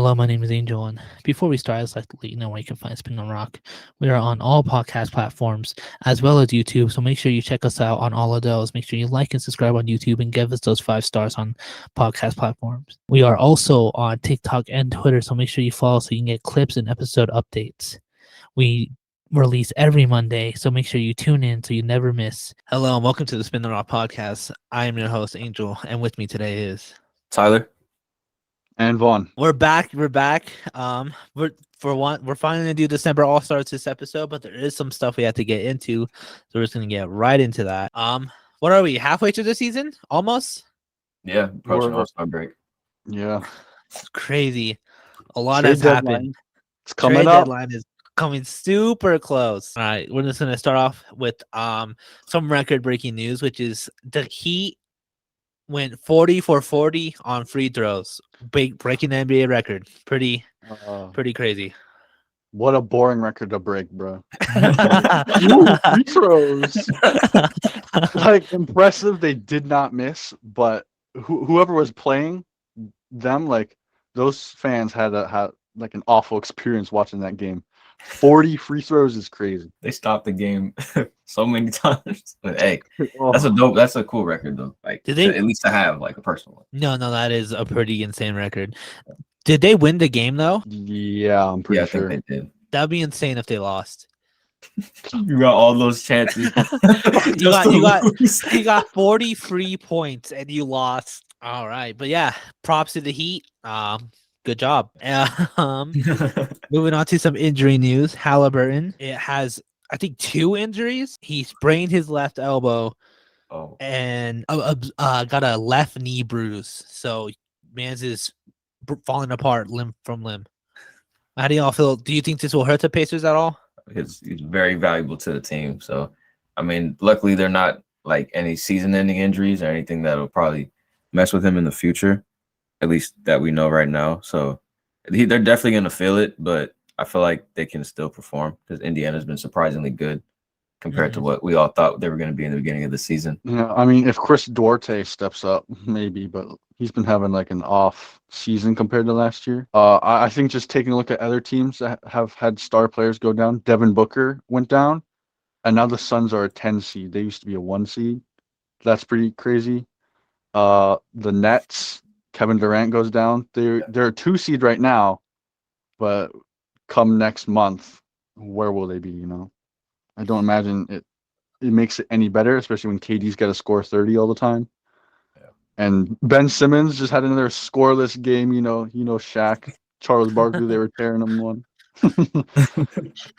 Hello, my name is Angel, and before we start, I'd like to let you know where you can find Spin on Rock. We are on all podcast platforms as well as YouTube, so make sure you check us out on all of those. Make sure you like and subscribe on YouTube and give us those 5 stars on podcast platforms. We are also on TikTok and Twitter, so make sure you follow so you can get clips and episode updates. We release every Monday, so make sure you tune in so you never miss. Hello, and welcome to the Spin on Rock podcast. I am your host, Angel, and with me today is Tyler. And Vaughn. We're back. We're we're finally gonna do December All Stars this episode, but there is some stuff we have to get into, so we're just gonna get right into that. What are we halfway through the season? Almost. Yeah, approaching All-Star break. Yeah, It's crazy. A lot Trade has happened. It's coming Trade up. deadline is coming super close. All right, we're just gonna start off with some record-breaking news, which is the Heat went 40 for 40 on free throws, breaking the NBA record. Pretty crazy. What a boring record to break, bro. Ooh, free throws. Like, impressive. They did not miss, but whoever was playing them, like, those fans had like an awful experience watching that game. 40 free throws is crazy. They stopped the game so many times. But hey, that's a cool record though. Like, Did they at least to have like a personal one. No, that is a pretty insane record. Did they win the game though? Yeah, I'm pretty sure. I think they did. That'd be insane if they lost. You got all those chances. you got 40 free points and you lost. All right, but yeah, props to the Heat. Good job. Moving on to some injury news. Halliburton, it has, I think, 2 injuries. He sprained his left elbow and got a left knee bruise. So, man's is falling apart limb from limb. How do y'all feel? Do you think this will hurt the Pacers at all? He's very valuable to the team. So, I mean, luckily they're not like any season-ending injuries or anything that'll probably mess with him in the future. At least that we know right now. So they're definitely going to feel it, but I feel like they can still perform because Indiana's been surprisingly good compared to what we all thought they were going to be in the beginning of the season. Yeah, I mean, if Chris Duarte steps up, maybe, but he's been having like an off season compared to last year. I think just taking a look at other teams that have had star players go down, Devin Booker went down, and now the Suns are a 10 seed. They used to be a 1 seed. That's pretty crazy. The Nets, Kevin Durant goes down. They're a 2 seed right now, but come next month, where will they be? You know, I don't imagine it makes it any better, especially when KD's got to score 30 all the time. Yeah. And Ben Simmons just had another scoreless game. You know, Shaq, Charles Barkley, they were tearing him one.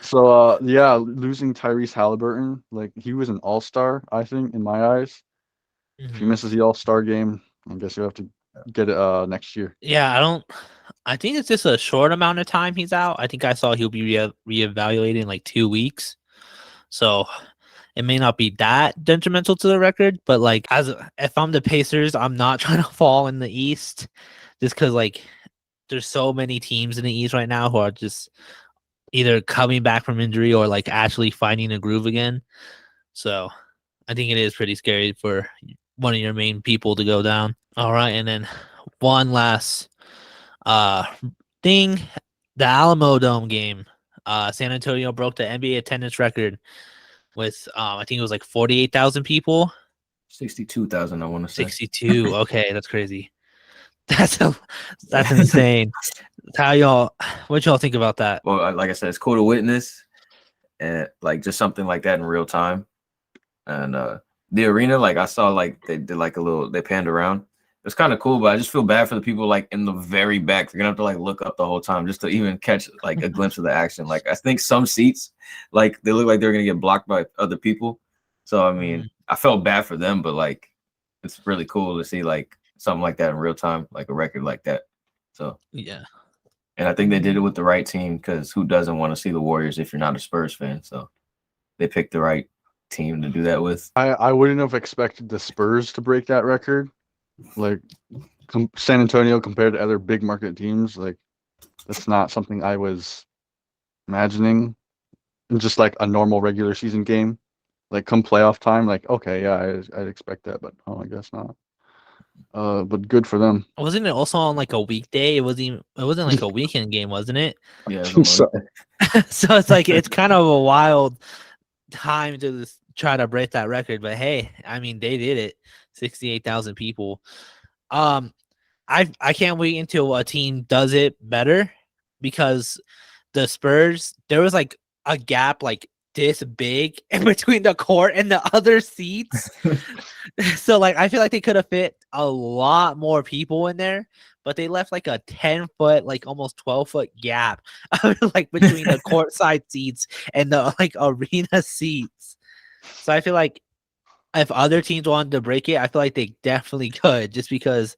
So yeah, losing Tyrese Halliburton, like he was an all-star, I think, in my eyes. If he misses the all-star game, I guess you'll have to get it next year. Yeah, I think it's just a short amount of time he's out. I think I saw he'll be reevaluated in like 2 weeks. So it may not be that detrimental to the record, but like if I'm the Pacers, I'm not trying to fall in the East just because like there's so many teams in the East right now who are just either coming back from injury or like actually finding a groove again. So I think it is pretty scary for one of your main people to go down. All right, and then one last thing, the Alamo Dome game. San Antonio broke the NBA attendance record with I think it was like 48,000 people. 62,000, I want to say. 62. Okay, that's crazy. That's insane. What y'all think about that? Well, like I said, it's cool to witness and like just something like that in real time. And the arena, like I saw, like they did like they panned around. It's kind of cool, but I just feel bad for the people like in the very back. They're gonna have to like look up the whole time just to even catch like a glimpse of the action. Like I think some seats, like they look like they're gonna get blocked by other people. So I mean, I felt bad for them, but like it's really cool to see like something like that in real time, like a record like that. So yeah, and I think they did it with the right team because who doesn't want to see the Warriors if you're not a Spurs fan? So they picked the right team to do that with. I wouldn't have expected the Spurs to break that record. Like San Antonio compared to other big market teams, like that's not something I was imagining in just like a normal regular season game. Like come playoff time, like okay, yeah, I'd expect that, but I guess not. But good for them. Wasn't it also on like a weekday? It wasn't like a weekend game, wasn't it? Yeah, it was So- on So it's like it's kind of a wild time to try to break that record. But hey, I mean they did it. 68,000 people. I can't wait until a team does it better, because the Spurs, there was like a gap like this big in between the court and the other seats. So like I feel like they could have fit a lot more people in there, but they left like a 10-foot, like almost 12-foot gap like between the courtside seats and the like arena seats. So I feel like if other teams wanted to break it, I feel like they definitely could, just because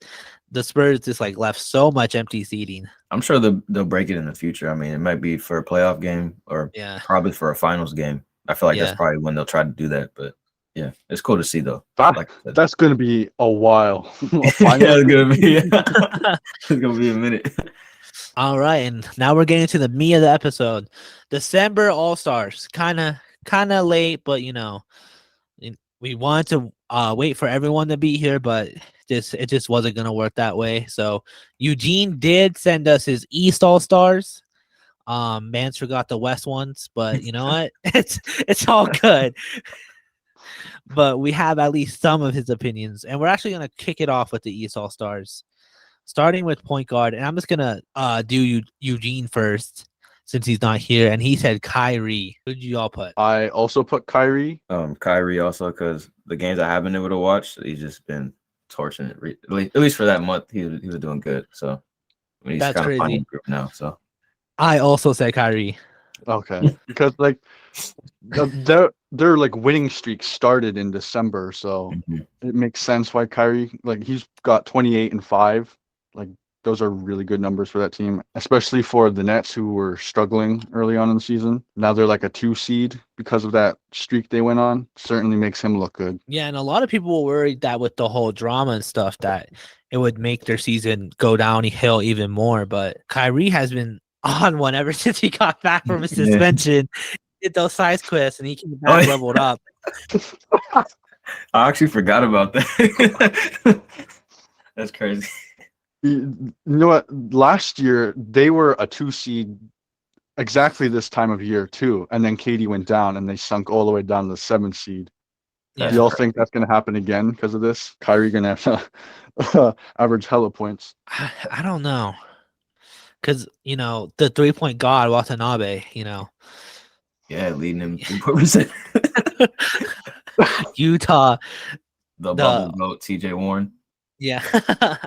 the Spurs just like left so much empty seating. I'm sure they'll break it in the future. I mean, it might be for a playoff game or Yeah. probably for a finals game. I feel like Yeah. that's probably when they'll try to do that. But yeah, it's cool to see though. That- Like I said. That's going to be a while. A Yeah, final- it's gonna be it's gonna be a minute. All right, and now we're getting to the meat of the episode. December All-Stars. Kind of late, but we wanted to wait for everyone to be here, but it just wasn't gonna work that way. So Eugene did send us his East All-Stars. Mans forgot the West ones, but you know what? It's all good. But we have at least some of his opinions, and we're actually gonna kick it off with the East All-Stars, starting with point guard. And I'm just gonna do Eugene first, since he's not here, and he said Kyrie. Who did you all put? I also put Kyrie. Kyrie also, because the games I haven't been able to watch, he's just been torching it. At least for that month, he was doing good. So he's That's kind of finding crazy. a group now. So I also said Kyrie. Okay, because like their like winning streak started in December, so it makes sense why Kyrie, like, he's got 28 and 5. Like, those are really good numbers for that team, especially for the Nets, who were struggling early on in the season. Now they're like a 2 seed because of that streak they went on. Certainly makes him look good. Yeah, and a lot of people were worried that with the whole drama and stuff that it would make their season go downhill even more. But Kyrie has been on one ever since he got back from his Yeah. suspension. Did those size quests and he came back leveled up. I actually forgot about that. That's crazy. You know what? Last year they were a 2 seed exactly this time of year too, and then Katie went down and they sunk all the way down to the 7th seed. Yeah. Do y'all think that's going to happen again because of this? Kyrie going to have to average hella points. I don't know. Because, the 3-point god, Watanabe, Yeah, leading him 3%. Utah. The bubble goat, TJ Warren. Yeah.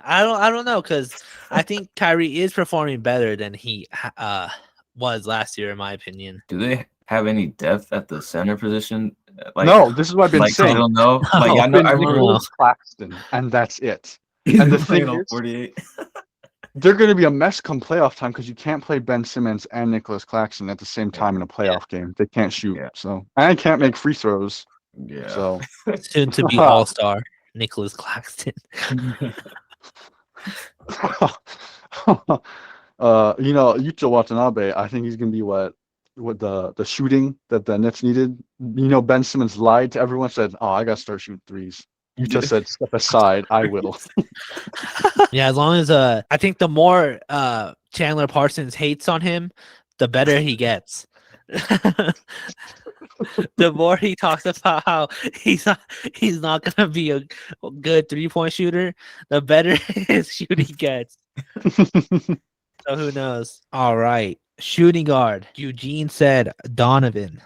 I don't know, because I think Kyrie is performing better than he was last year, in my opinion. Do they have any depth at the center position? Like, No, this is what I've been like I saying. don't know. Like I It's know, been I remember Nicholas Claxton, and that's it. he's and the been playing thing on is- 48. They're going to be a mess come playoff time because you can't play Ben Simmons and Nicholas Claxton at the same time in a playoff game. They can't shoot, Yeah. so and can't make free throws. Yeah. So Soon to be all-star, Nicholas Claxton. Yuta Watanabe, I think he's gonna be what the shooting that the Nets needed. Ben Simmons lied to everyone, said, "Oh, I gotta start shooting threes." Yuta said, "Step aside, I will." Yeah, as long as I think the more Chandler Parsons hates on him, the better he gets. The more he talks about how he's not gonna be a good 3-point shooter, the better his shooting gets. So who knows? All right, shooting guard. Eugene said Donovan.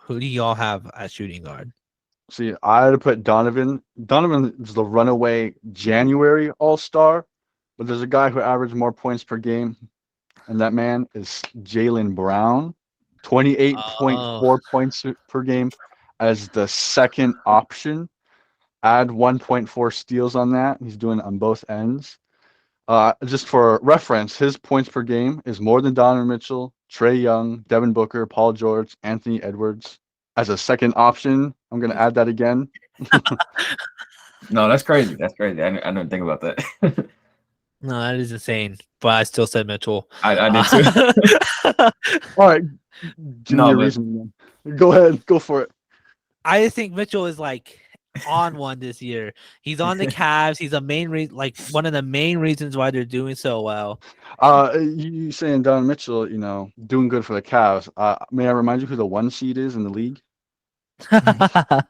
Who do y'all have as shooting guard? See, I had to put Donovan. Donovan is the runaway January All-Star, but there's a guy who averaged more points per game, and that man is Jaylen Brown, 28.4 points per game as the second option. Add 1.4 steals on that. He's doing it on both ends. Just for reference, his points per game is more than Donovan Mitchell, Trae Young, Devin Booker, Paul George, Anthony Edwards. As a second option, I'm going to add that again. No, that's crazy. That's crazy. I didn't think about that. No, that is insane. But I still said Mitchell. I did too. All right. Give me No, a but- reason again. Go ahead. Go for it. I just think Mitchell is like on one this year. He's on the Cavs. He's a main like one of the main reasons why they're doing so well. You saying Don Mitchell, doing good for the Cavs. May I remind you who the 1 seed is in the league? I'm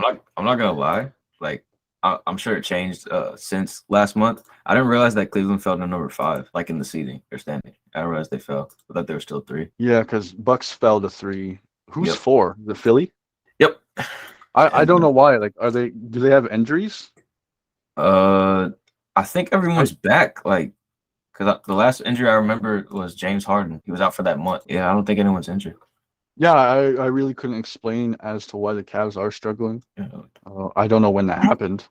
not gonna lie. Like I'm sure it changed since last month. I didn't realize that Cleveland fell to number 5, like in the seeding or standing. I didn't realize they fell. I thought they were still 3. Yeah, because Bucks fell to 3. Who's Yep. 4? The Philly? Yep. I don't know why. Like, do they have injuries? I think everyone's back. Like, because the last injury I remember was James Harden. He was out for that month. Yeah, I don't think anyone's injured. Yeah, I really couldn't explain as to why the Cavs are struggling. Yeah. I don't know when that happened.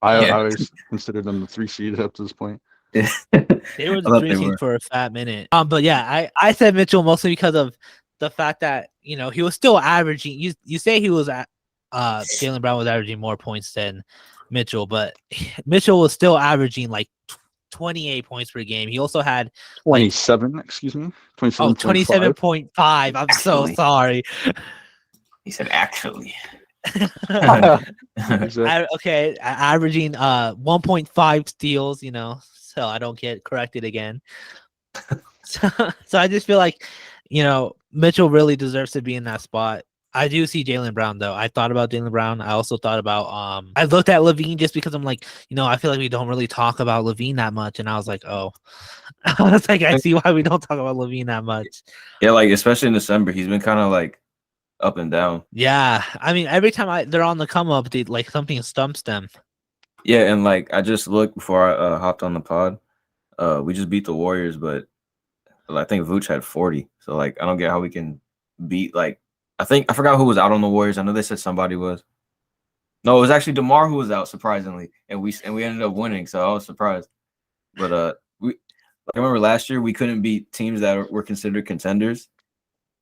I Yeah. always considered them the 3 seed up to this point. They were I the thought 3 they seed were. for a fat minute. But yeah, I said Mitchell mostly because of the fact that he was still averaging. You say he was at Jaylen Brown was averaging more points than Mitchell, but Mitchell was still averaging like 28 points per game. He also had 27, excuse me. 27.5. 27.5. I'm so Actually. sorry. He said, actually. Exactly. Okay, averaging 1.5 steals, so I don't get corrected again. So I just feel like, Mitchell really deserves to be in that spot. I do see Jaylen Brown though. I thought about Jaylen Brown. I also thought about I looked at LaVine just because I'm like, I feel like we don't really talk about LaVine that much, and I was like, oh, I was like, I see why we don't talk about LaVine that much. Yeah, like especially in December, he's been kind of like up and down. Yeah, I mean, every time they're on the come up, they like something stumps them. Yeah, and like I just looked before I hopped on the pod. We just beat the Warriors, but I think Vooch had 40. So like I don't get how we can beat like I forgot who was out on the Warriors. I know they said somebody was. No, it was actually DeMar who was out, surprisingly, and we ended up winning. So I was surprised. But I remember last year we couldn't beat teams that were considered contenders,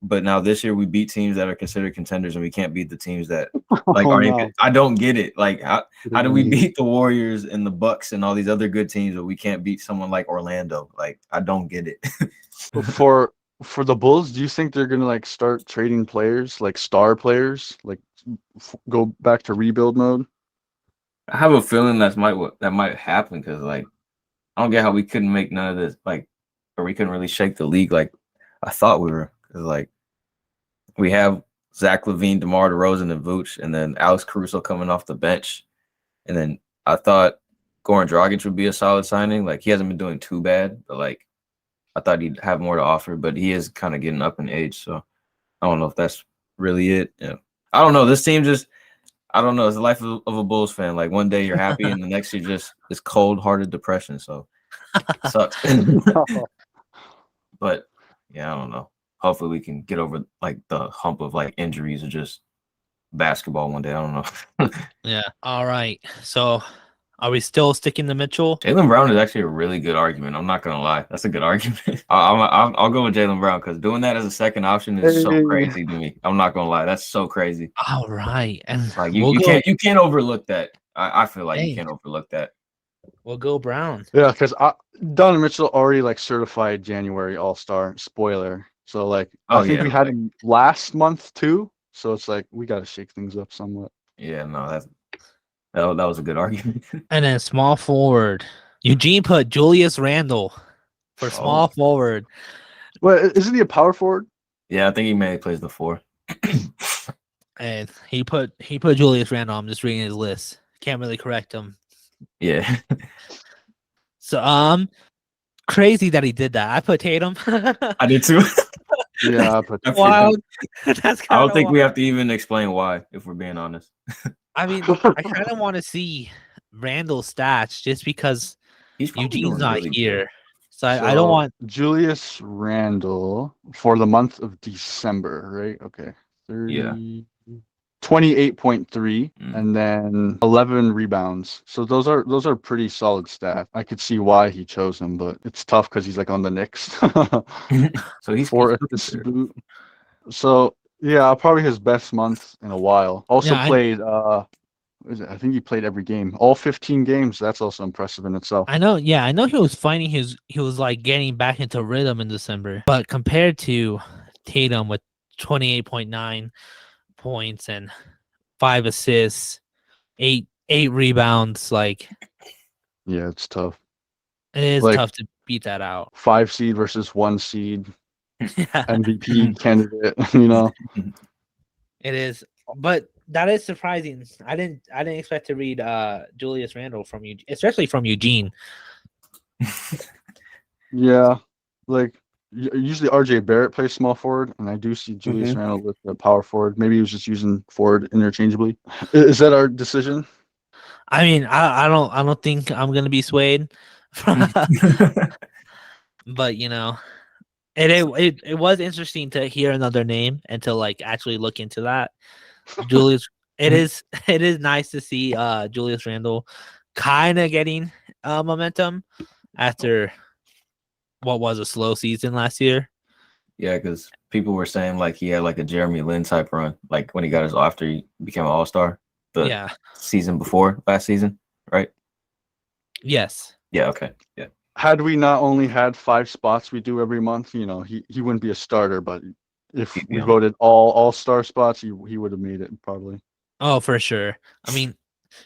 but now this year we beat teams that are considered contenders, and we can't beat the teams that like Oh, aren't. no. I don't get it. Like how do we beat the Warriors and the Bucks and all these other good teams, but we can't beat someone like Orlando? Like I don't get it. For the Bulls, do you think they're gonna like start trading players, like star players, like go back to rebuild mode? I have a feeling that might happen because like I don't get how we couldn't make none of this like, or we couldn't really shake the league like I thought we were. Because like we have Zach LaVine, DeMar DeRozan, and Vooch, and then Alex Caruso coming off the bench, and then I thought Goran Dragic would be a solid signing. Like he hasn't been doing too bad, but like I thought he'd have more to offer, but he is kind of getting up in age, so I don't know if that's really it. Yeah, I don't know. This team just. I don't know. It's the life of a Bulls fan. Like one day you're happy, and the next you're just this cold-hearted depression. So it sucks. But yeah, I don't know. Hopefully we can get over like the hump of like injuries or just basketball one day. I don't know. Yeah. All right. So, are we still sticking to Mitchell? Jaylen Brown is actually a really good argument. I'm not gonna lie. That's a good argument. I'll go with Jaylen Brown because doing that as a second option is so crazy to me. I'm not gonna lie. That's so crazy. All right, and Like you can't overlook that. I feel like you can't overlook that. We'll go Brown. Yeah, because Donovan Mitchell already like certified January All-Star. Spoiler. So like I think we had him last month too. So it's like we got to shake things up somewhat. Yeah, no, that was a good argument. And then small forward, Eugene put Julius Randle for small forward. Well, isn't he a power forward? Yeah, I think he mainly plays the 4. And he put Julius Randle. I'm just reading his list. Can't really correct him. Yeah. So crazy that he did that. I put Tatum. I did too. Yeah, I put Wild. That's I don't think we have to even explain why, if we're being honest. I mean, I kind of want to see Randall's stats just because Eugene's not really here. So I don't want Julius Randle for the month of December, right? Okay. 28.3 and then 11 rebounds. So those are pretty solid stats. I could see why he chose him, but it's tough because he's like on the Knicks. So he's 4 assists boot. So yeah, probably his best month in a while. Also played I think he played every game. All 15 games. That's also impressive in itself. I know he was finding he was like getting back into rhythm in December. But compared to Tatum with 28.9 points and 5 assists, eight rebounds. Like Yeah, it's tough. it is Like- tough to beat that out. 5 seed versus 1 seed Yeah, MVP candidate. You know, it is. But that is surprising. I didn't expect to read Julius Randle from you, especially from Eugene. yeah. Like usually RJ Barrett plays small forward, and I do see Julius Randle with the power forward. Maybe he was just using forward interchangeably. Is that our decision? I mean, I don't think I'm gonna be swayed, but you know, it was interesting to hear another name and to like actually look into that. Julius, it is nice to see Julius Randle kind of getting momentum after what was a slow season last year. Yeah, because people were saying like he had like a Jeremy Lin type run, like when he got his after he became an All-Star the Yeah. season before last season, right? Yes. Yeah, okay. Yeah. Had we not only had 5 spots we do every month, you know, he wouldn't be a starter, but if we Yeah. voted all-star spots, he would have made it probably. Oh, for sure. I mean,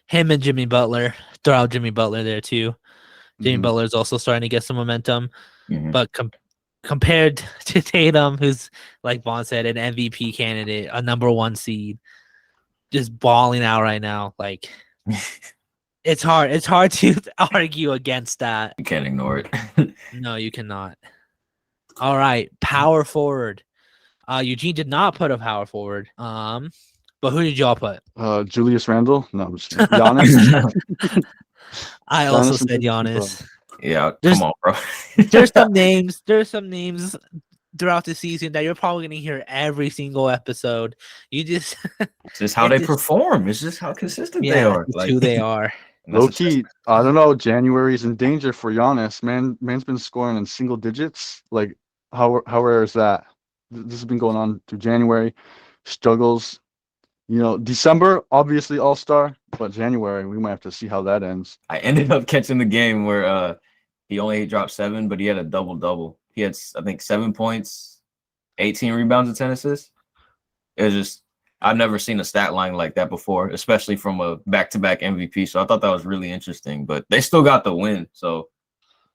him and Jimmy Butler. Throw out Jimmy Butler there too. Jimmy Mhm. Butler is also starting to get some momentum, Mhm. but compared to Tatum, who's like Vaughn said, an MVP candidate, a number 1 seed, just balling out right now. Like it's hard to argue against that. You can't ignore it. No, you cannot. All right, power forward. Eugene did not put a power forward. But who did y'all put? Julius Randle? No, I'm just kidding. Giannis. I also Giannis said and Giannis. Yeah, There's- come on, bro. There's some names throughout the season that you're probably gonna hear every single episode. You just It's just how it they just- perform. It's just how consistent they yeah, are. it's who they are. and that's Low a key, I don't know. January's in danger for Giannis. Man's been scoring in single digits. Like, how rare is that? This has been going on through January. Struggles. You know, December obviously All-Star, but January we might have to see how that ends. I ended up catching the game where he only dropped 7, but he had a double-double. He had, I think, 7 points, 18 rebounds, and 10 assists. It was just, I've never seen a stat line like that before, especially from a back-to-back MVP. So I thought that was really interesting. But they still got the win. So,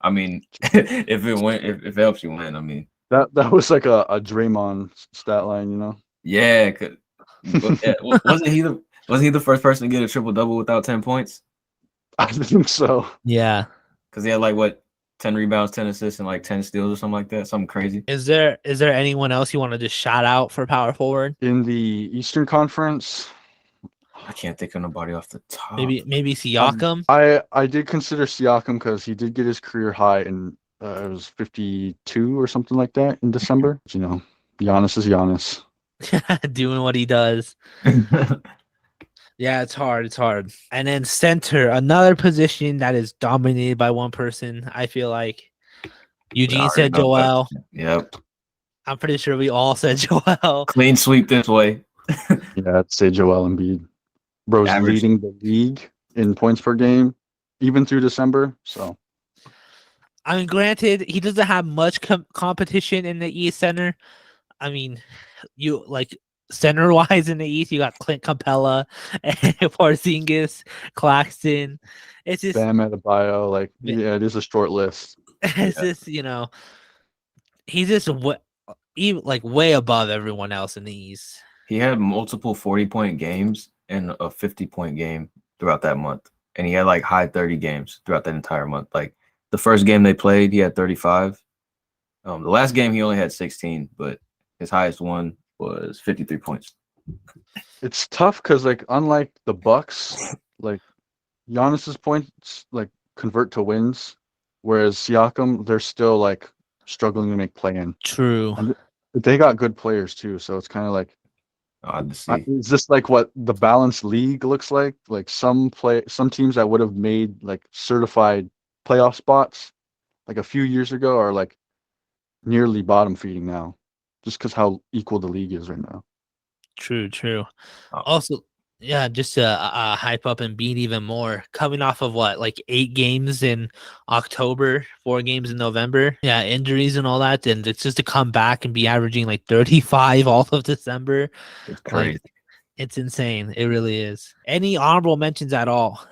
I mean, if it helps you win, I mean. That was like a Draymond stat line, you know. Yeah, wasn't he the first person to get a triple-double without 10 points? I think so. Yeah. Because he had like what 10 rebounds, 10 assists, and like 10 steals or something like that. Something crazy. Is there anyone else you want to just shout out for power forward? In the Eastern Conference, I can't think of nobody off the top. Maybe Siakam. I did consider Siakam because he did get his career high in it was 52 or something like that in December. You know, Giannis is Giannis. Doing what he does. Yeah, it's hard. And then center, another position that is dominated by one person. I feel like Eugene said Joel. Yep. I'm pretty sure we all said Joel. Clean sweep this way. Yeah, I'd say Joel Embiid. Bro's Average. leading the league in points per game, even through December. So I mean, granted, he doesn't have much competition in the East Center. I mean, you like center wise in the East, you got Clint Capella, Porzingis, Claxton. It's just Bam Adebayo, like yeah, it is a short list. it's just he's just like way above everyone else in the East. He had multiple 40-point games and a 50-point game throughout that month. And he had like high 30 games throughout that entire month. Like the first game they played, he had 35. The last game he only had 16, but his highest one was 53 points. It's tough because like unlike the Bucks, like Giannis's points like convert to wins, whereas Siakam they're still like struggling to make play-in. True. And they got good players too, so it's kind of like Odd to see. is this like what the balanced league looks like? Like some teams that would have made like certified playoff spots like a few years ago are like nearly bottom feeding now, just because how equal the league is right now. True. Oh. Also, yeah, just to hype up and beat even more. Coming off of what, like 8 games in October, 4 games in November. Yeah, injuries and all that, and it's just to come back and be averaging like 35 all of December. It's crazy. It's insane. It really is. Any honorable mentions at all?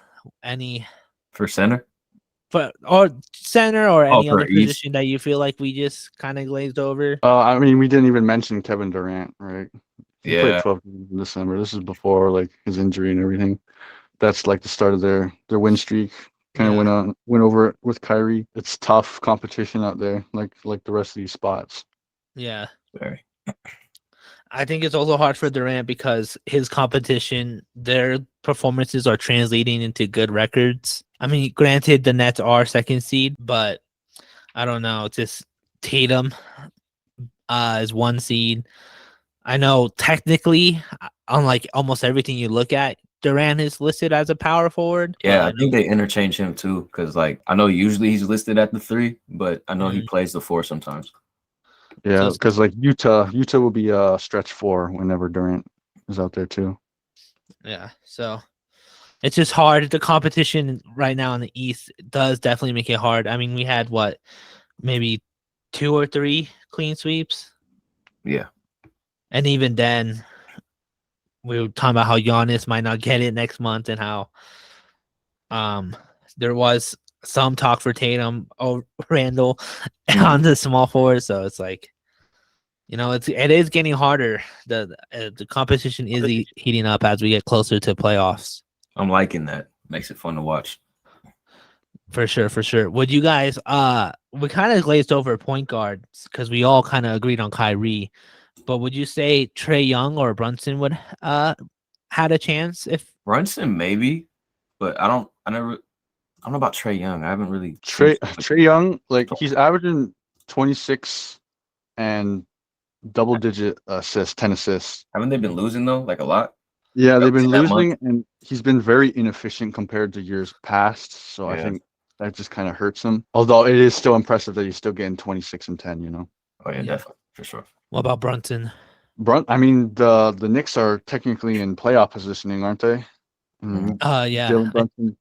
Any For center? or center or Oh, any for other East? position that you feel like we just kind of glazed over? I mean, we didn't even mention Kevin Durant, right? He played Yeah. 12 games in December. This is before like his injury and everything. That's like the start of their win streak. Kind of Yeah. went over it with Kyrie. It's tough competition out there, like the rest of these spots. Yeah. Very. I think it's also hard for Durant because his competition, their performances are translating into good records. I mean, granted, the Nets are second seed, but I don't know. It's just Tatum is one seed. I know technically, on like almost everything you look at, Durant is listed as a power forward. Yeah, I But think they interchange him too, because like I know usually he's listed at the 3, but I know he Mhm. plays the 4 sometimes. Yeah, So- because like Utah will be stretch 4 whenever Durant is out there too. yeah, so it's just hard. The competition right now in the East does definitely make it hard. I mean, we had what, maybe 2 or 3 clean sweeps, Yeah. and even then, we were talking about how Giannis might not get it next month, and how there was some talk for Tatum or Randall on the small forward. So it's like, it is getting harder. The competition is heating up as we get closer to playoffs. I'm liking that. Makes it fun to watch. For sure. Would you guys we kind of glazed over point guards because we all kind of agreed on Kyrie, but would you say Trae Young or Brunson would had a chance if Brunson maybe, but I don't know about Trae Young. I haven't really seen Trae Young, like he's averaging 26 and double-digit assists, 10 assists. Haven't they been losing though? Like a lot? Yeah, they've been That month? losing, and he's been very inefficient compared to years past. So I Yeah. think that just kind of hurts him. Although it is still impressive that he's still getting 26 and 10. Oh yeah, Yeah. definitely for sure. what about Brunson? I mean, the Knicks are technically in playoff positioning, aren't they? Mhm. Yeah. Jalen Brunson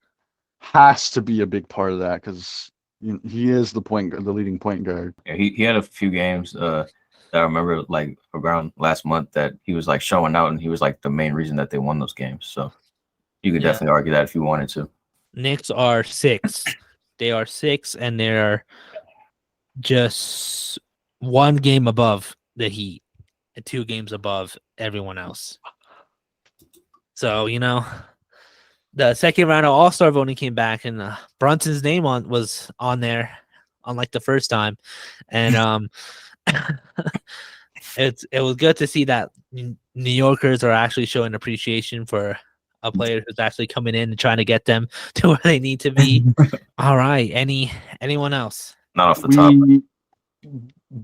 has to be a big part of that because he is the leading point guard. Yeah, he had a few games that I remember like around last month that he was like showing out, and he was like the main reason that they won those games. So you could Yeah. definitely argue that if you wanted to. Knicks are 6. They are 6, and they're just 1 game above the Heat and 2 games above everyone else. So, the second round of All-Star voting came back, and Brunson's name was on there, unlike the first time. And it was good to see that New Yorkers are actually showing appreciation for a player who's actually coming in and trying to get them to where they need to be. All right. Anyone else? Not off the top.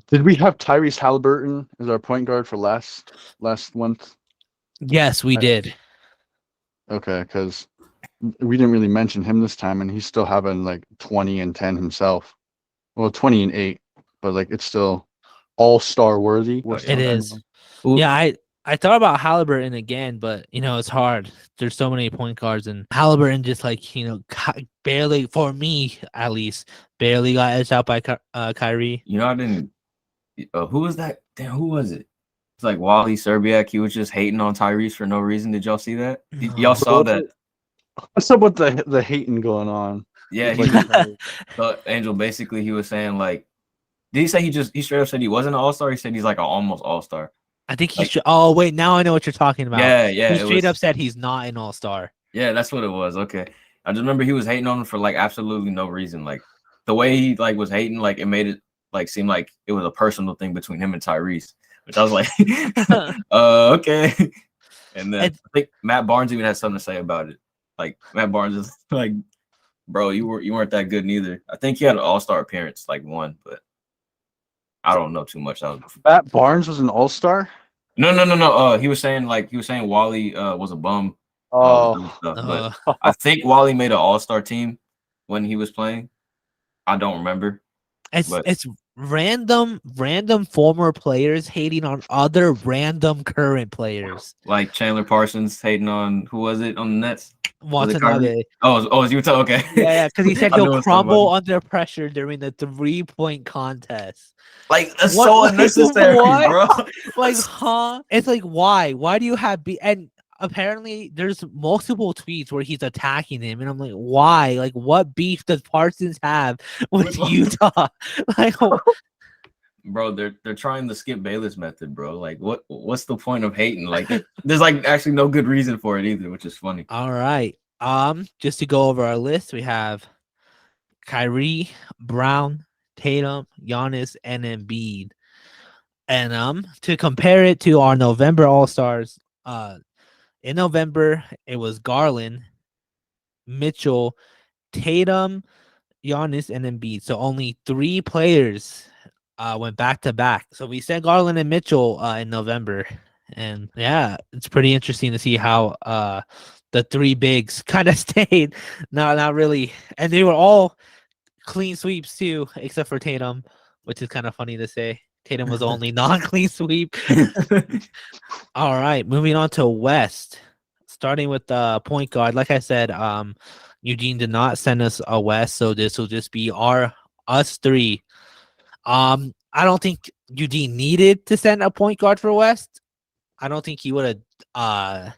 Did we have Tyrese Halliburton as our point guard for last month? Yes, we did. Okay, because we didn't really mention him this time, and he's still having like 20 and 10 himself. Well, 20 and 8, but like it's still all-star worthy. It is. Who- Yeah, I thought about Halliburton again, but it's hard. There's so many point guards, and Halliburton just like barely, for me at least, barely got edged out by Kyrie. I didn't. Who was that? Damn, who was it? It's like Wally Serbiak. He was just hating on Tyrese for no reason. Did y'all see that? Y'all saw that? What's up with the hating going on? Yeah, Like, so Angel basically he was saying like, did he say he straight up said he wasn't an all-star? He said he's like an almost all-star. I think he should. Oh wait, now I know what you're talking about. Yeah, He it straight was- up said he's not an all-star. Yeah, that's what it was. Okay, I just remember he was hating on him for like absolutely no reason. Like the way he like was hating, like it made it like seem like it was a personal thing between him and Tyrese, which I was like, okay. And then I think Matt Barnes even had something to say about it. Like Matt Barnes is like, bro, you weren't that good neither. I think he had an all-star appearance, like one, but I don't know too much. That was before. Matt Barnes was an all-star? No. He was saying Wally was a bum. But I think Wally made an all-star team when he was playing. I don't remember. It's random former players hating on other random current players. Like Chandler Parsons hating on who was it on the Nets? Watanabe. Oh, you were talking. Okay. Yeah, because he said I knew he'll it was crumble somebody. under pressure during the 3-point contest. Like that's What- so unnecessary, what? bro. Like, huh? It's like, why? Why do you have and apparently there's multiple tweets where he's attacking him, and I'm like, why? Like, what beef does Parsons have with Utah? Like, Bro, they're trying the Skip Bayless method, bro. Like, what's the point of hating? Like, there's like actually no good reason for it either, which is funny. all right. Just to go over our list, we have Kyrie, Brown, Tatum, Giannis, and Embiid. And to compare it to our November All-Stars, in November it was Garland, Mitchell, Tatum, Giannis, and Embiid. So only 3 players went back to back. So we said Garland and Mitchell in November. And yeah, it's pretty interesting to see how the 3 bigs kind of stayed. Not really. And they were all clean sweeps too, except for Tatum, which is kind of funny to say. Tatum was only non-clean sweep. All right, moving on to West. Starting with the point guard. Like I said, Eugene did not send us a West, so this will just be us 3. I don't think Eugene needed to send a point guard for West. I don't think he would have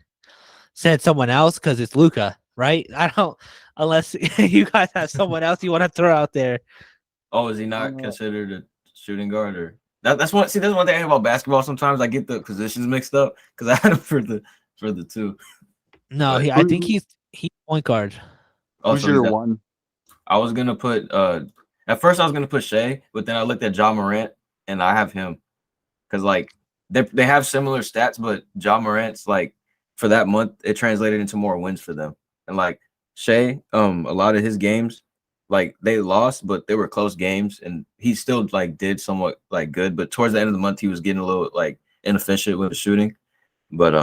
sent someone else because it's Luka, right? I don't, unless you guys have someone else you want to throw out there. Oh, is he not considered a shooting guard or that's one? See, that's one thing about basketball. Sometimes I get the positions mixed up because I had him for the 2. No, But I think he's point guard. Who's your one? I was gonna put at first I was gonna put Shea, but then I looked at Ja Morant and I have him because like they have similar stats, but Ja Morant's like for that month it translated into more wins for them. And like Shea, a lot of his games, like they lost, but they were close games, and he still like did somewhat like good. But towards the end of the month, he was getting a little like inefficient with the shooting. But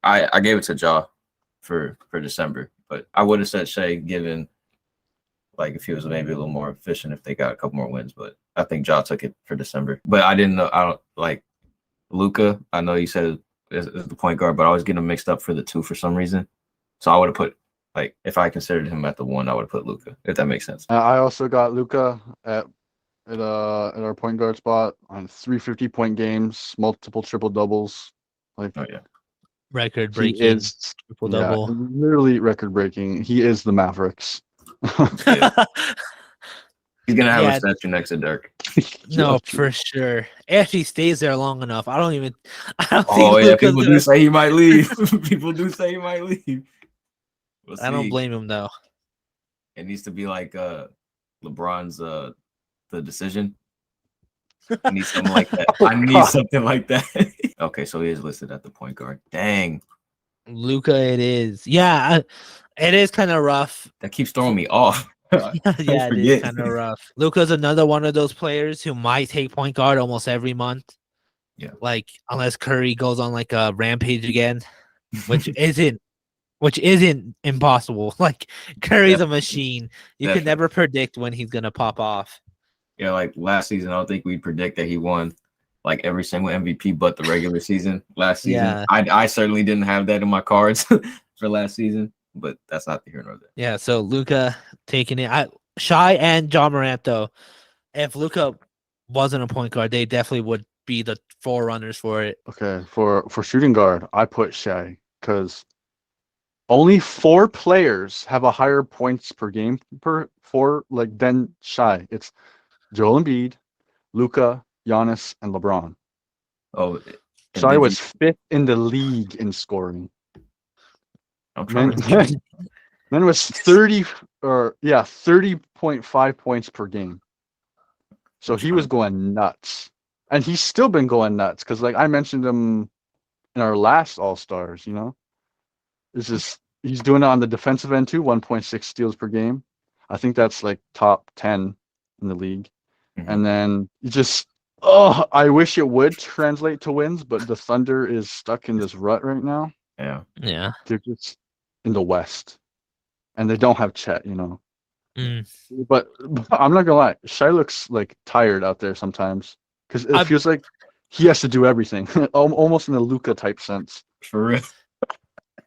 I gave it to Ja for December, but I would have said Shea given like if he was maybe a little more efficient if they got a couple more wins. But I think Ja took it for December. But I didn't know. I don't like Luka. I know you said is the point guard, but I was getting him mixed up for the 2 for some reason. So I would have put. Like if I considered him at the 1, I would have put Luka. If that makes sense. I also got Luka at our point guard spot on 350-point games, multiple triple doubles. Like, oh yeah, record breaking triple double, literally record breaking. He is the Mavericks. He's gonna have a statue next to Dirk. No, for sure. If he stays there long enough, I don't think people do say he might leave. People do say he might leave. We'll I don't blame him though. It needs to be like LeBron's The Decision. I need something like that. I need something like that. Okay, so he is listed at the point guard. Dang. Luka, it is. Yeah, it is kind of rough. That keeps throwing me off. Yeah, it is kind of rough. Luka's another one of those players who might take point guard almost every month. Yeah. Like unless Curry goes on like a rampage again, which isn't impossible. Like Curry's a machine. You can never predict when he's gonna pop off. Yeah, like last season, I don't think we'd predict that he won like every single MVP but the regular season last season. Yeah. I certainly didn't have that in my cards for last season, but that's not the here nor there. Yeah, so Luka taking it. Shai and Ja Morant though. If Luka wasn't a point guard, they definitely would be the forerunners for it. Okay, for shooting guard, I put Shai because only 4 players have a higher points per game than Shai. It's Joel Embiid, Luka, Giannis, and LeBron. Oh, Shai was 5th in the league in scoring. I'm trying to then it was 30.5 points per game. So he was going nuts. And he's still been going nuts because like I mentioned him in our last All-Stars, you know. It's just he's doing it on the defensive end too, 1.6 steals per game. I think that's like top 10 in the league. Mm-hmm. And then you just I wish it would translate to wins, but the Thunder is stuck in this rut right now. Yeah. They're just in the West. And they don't have Chet, you know. But I'm not gonna lie, Shai looks like tired out there sometimes. Because it feels like he has to do everything. Almost in a Luka type sense. For real.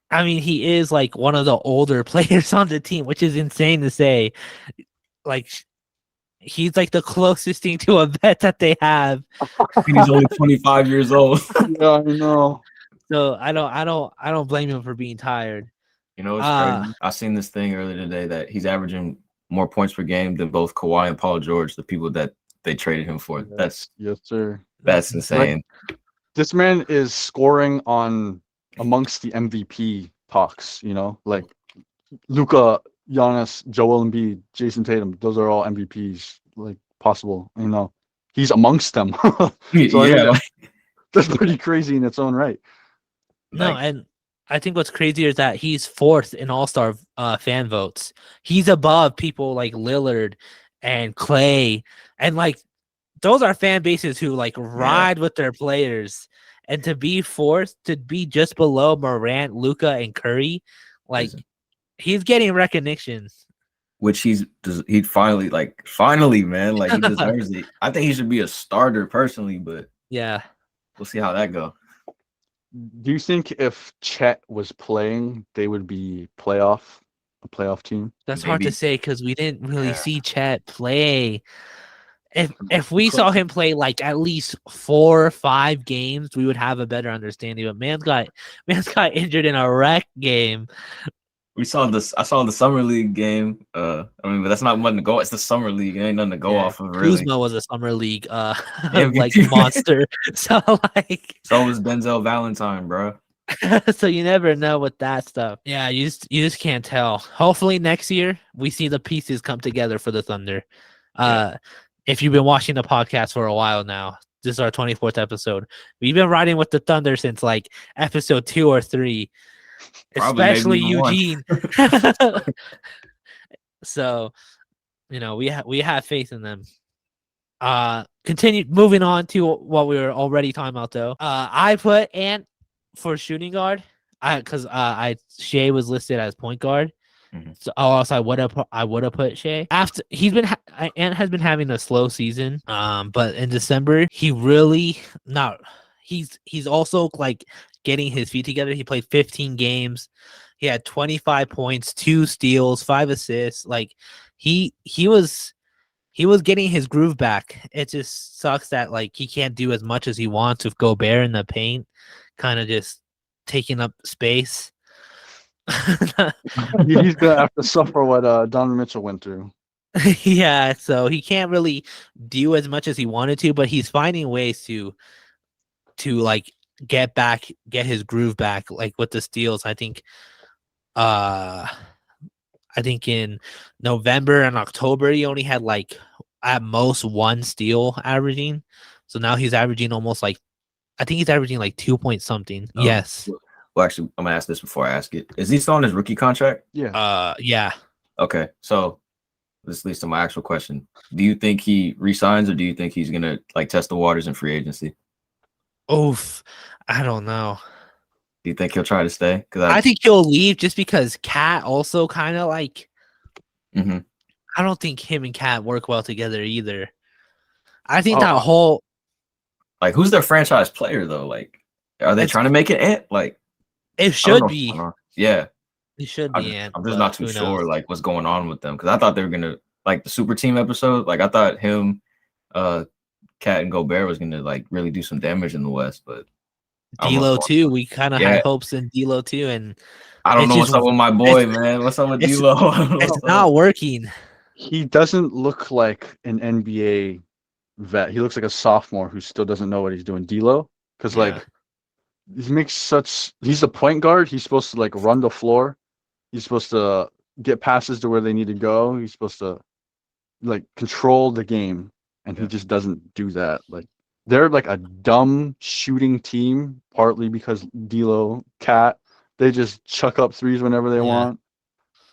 I mean, he is like one of the older players on the team, which is insane to say. Like, he's like the closest thing to a vet that they have. And he's only 25 years old. Yeah, I know. So I don't blame him for being tired. You know, it's Uh crazy. I seen this thing earlier today that he's averaging more points per game than both Kawhi and Paul George, the people that they traded him for. Yes, sir. That's insane. This man is scoring on amongst the MVP talks. You know, like Luka, Giannis, Joel Embiid, Jason Tatum. Those are all MVPs, like possible. You know, he's amongst them. So Yeah, that's pretty crazy in its own right. No, like- and I think what's crazier is that he's fourth in All-Star fan votes. He's above people like Lillard and Clay, and like those are fan bases who like ride with their players. And to be fourth, to be just below Morant, Luka, and Curry, like he's getting recognition. which he finally man, like he deserves it. I think he should be a starter personally, but Yeah. we'll see how that go. Do you think if Chet was playing, they would be a playoff team? That's hard to Maybe. say because we didn't really Yeah. see Chet play. If we saw him play like at least 4 or 5 games, we would have a better understanding. But man's got injured in a wreck game. We saw this. I saw the summer league game. I mean, but that's not nothing to go. It's the summer league. It ain't nothing to go Yeah, off of. Really. Kuzma was a summer league like MVP. monster. So like So was Denzel Valentine, bro. so you never know with that stuff. Yeah, you just can't tell. Hopefully next year we see the pieces come together for the Thunder. If you've been watching the podcast for a while now, this is our 24th episode. We've been riding with the Thunder since like episode 2 or 3. Probably maybe Especially even one. Eugene. So, you know, we have faith in them. Continue moving on to what we were already talking about though. I put Ant for shooting guard. Because Shea was listed as point guard. Mhm. So also I would have put Shea. After Ant has been having a slow season. But in December he really he's also like getting his feet together. He played 15 games. He had 25 points, 2 steals, 5 assists. Like he was getting his groove back. It just sucks that like he can't do as much as he wants with Gobert in the paint, kind of just taking up space. He's gonna have to suffer what Donovan Mitchell went through. Yeah, so he can't really do as much as he wanted to, but he's finding ways to like get his groove back, like with the steals. I think in November and October he only had like at most 1 steal averaging. So now he's averaging almost like I think he's averaging like 2 point something. Oh. Yes. Well, actually, I'm gonna ask this before I ask it. Is he still on his rookie contract? Yeah. Yeah. Okay, so this leads to my actual question. Do you think he resigns, or do you think he's gonna like test the waters in free agency? Oof. I don't know. Do you think he'll try to stay? Because I think he'll leave just because Cat also kind of like Mhm. I don't think him and Cat work well together either. I think Oh, that whole like who's their franchise player though? Like, are they It's- trying to make it Ant? Like, it I don't know should what's be. going on. Yeah, It should be Ant. I'm just but not too who sure knows? like what's going on with them because I thought they were gonna like the super team episode. Like I thought him, Cat and Gobert was gonna like really do some damage in the West, but I don't know D'Lo what's too. We kind of Yeah. had hopes in D'Lo too, and I don't It's know what's just- up with my boy, man. What's up with it's- D'Lo? it's not working. He doesn't look like an NBA vet. He looks like a sophomore who still doesn't know what he's doing. D'Lo, because Yeah. like he's the point guard. He's supposed to like run the floor. He's supposed to get passes to where they need to go. He's supposed to like control the game, and Yeah. he just doesn't do that. Like they're like a dumb shooting team, partly because D'Lo, Cat, they just chuck up threes whenever they Yeah. want.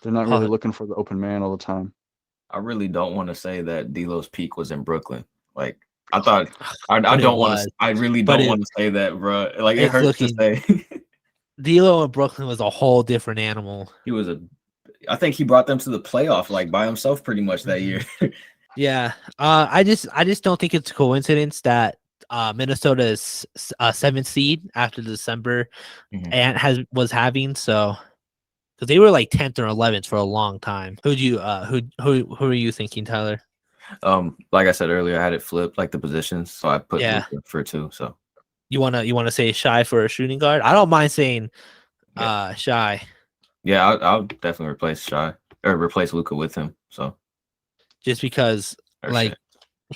They're not really Oh. looking for the open man all the time. I really don't want to say that D'Lo's peak was in Brooklyn. Like I thought, I But it don't want was. to. I really But don't it- want to say that, bro. Like it it's hurts looking- to say. D'Lo in Brooklyn was a whole different animal. He was I think he brought them to the playoff like by himself pretty much that year. Yeah. I just don't think it's a coincidence that Minnesota is a 7th seed after December Mhm. and was having so because they were like 10th or 11th for a long time. Who are you thinking, Tyler? Like I said earlier, I had it flipped like the positions, so I put Yeah. Luka for 2. So You wanna say Shy for a shooting guard? I don't mind saying Yeah. Shy, Yeah, I'll definitely replace Shy or replace Luca with him. So just because or like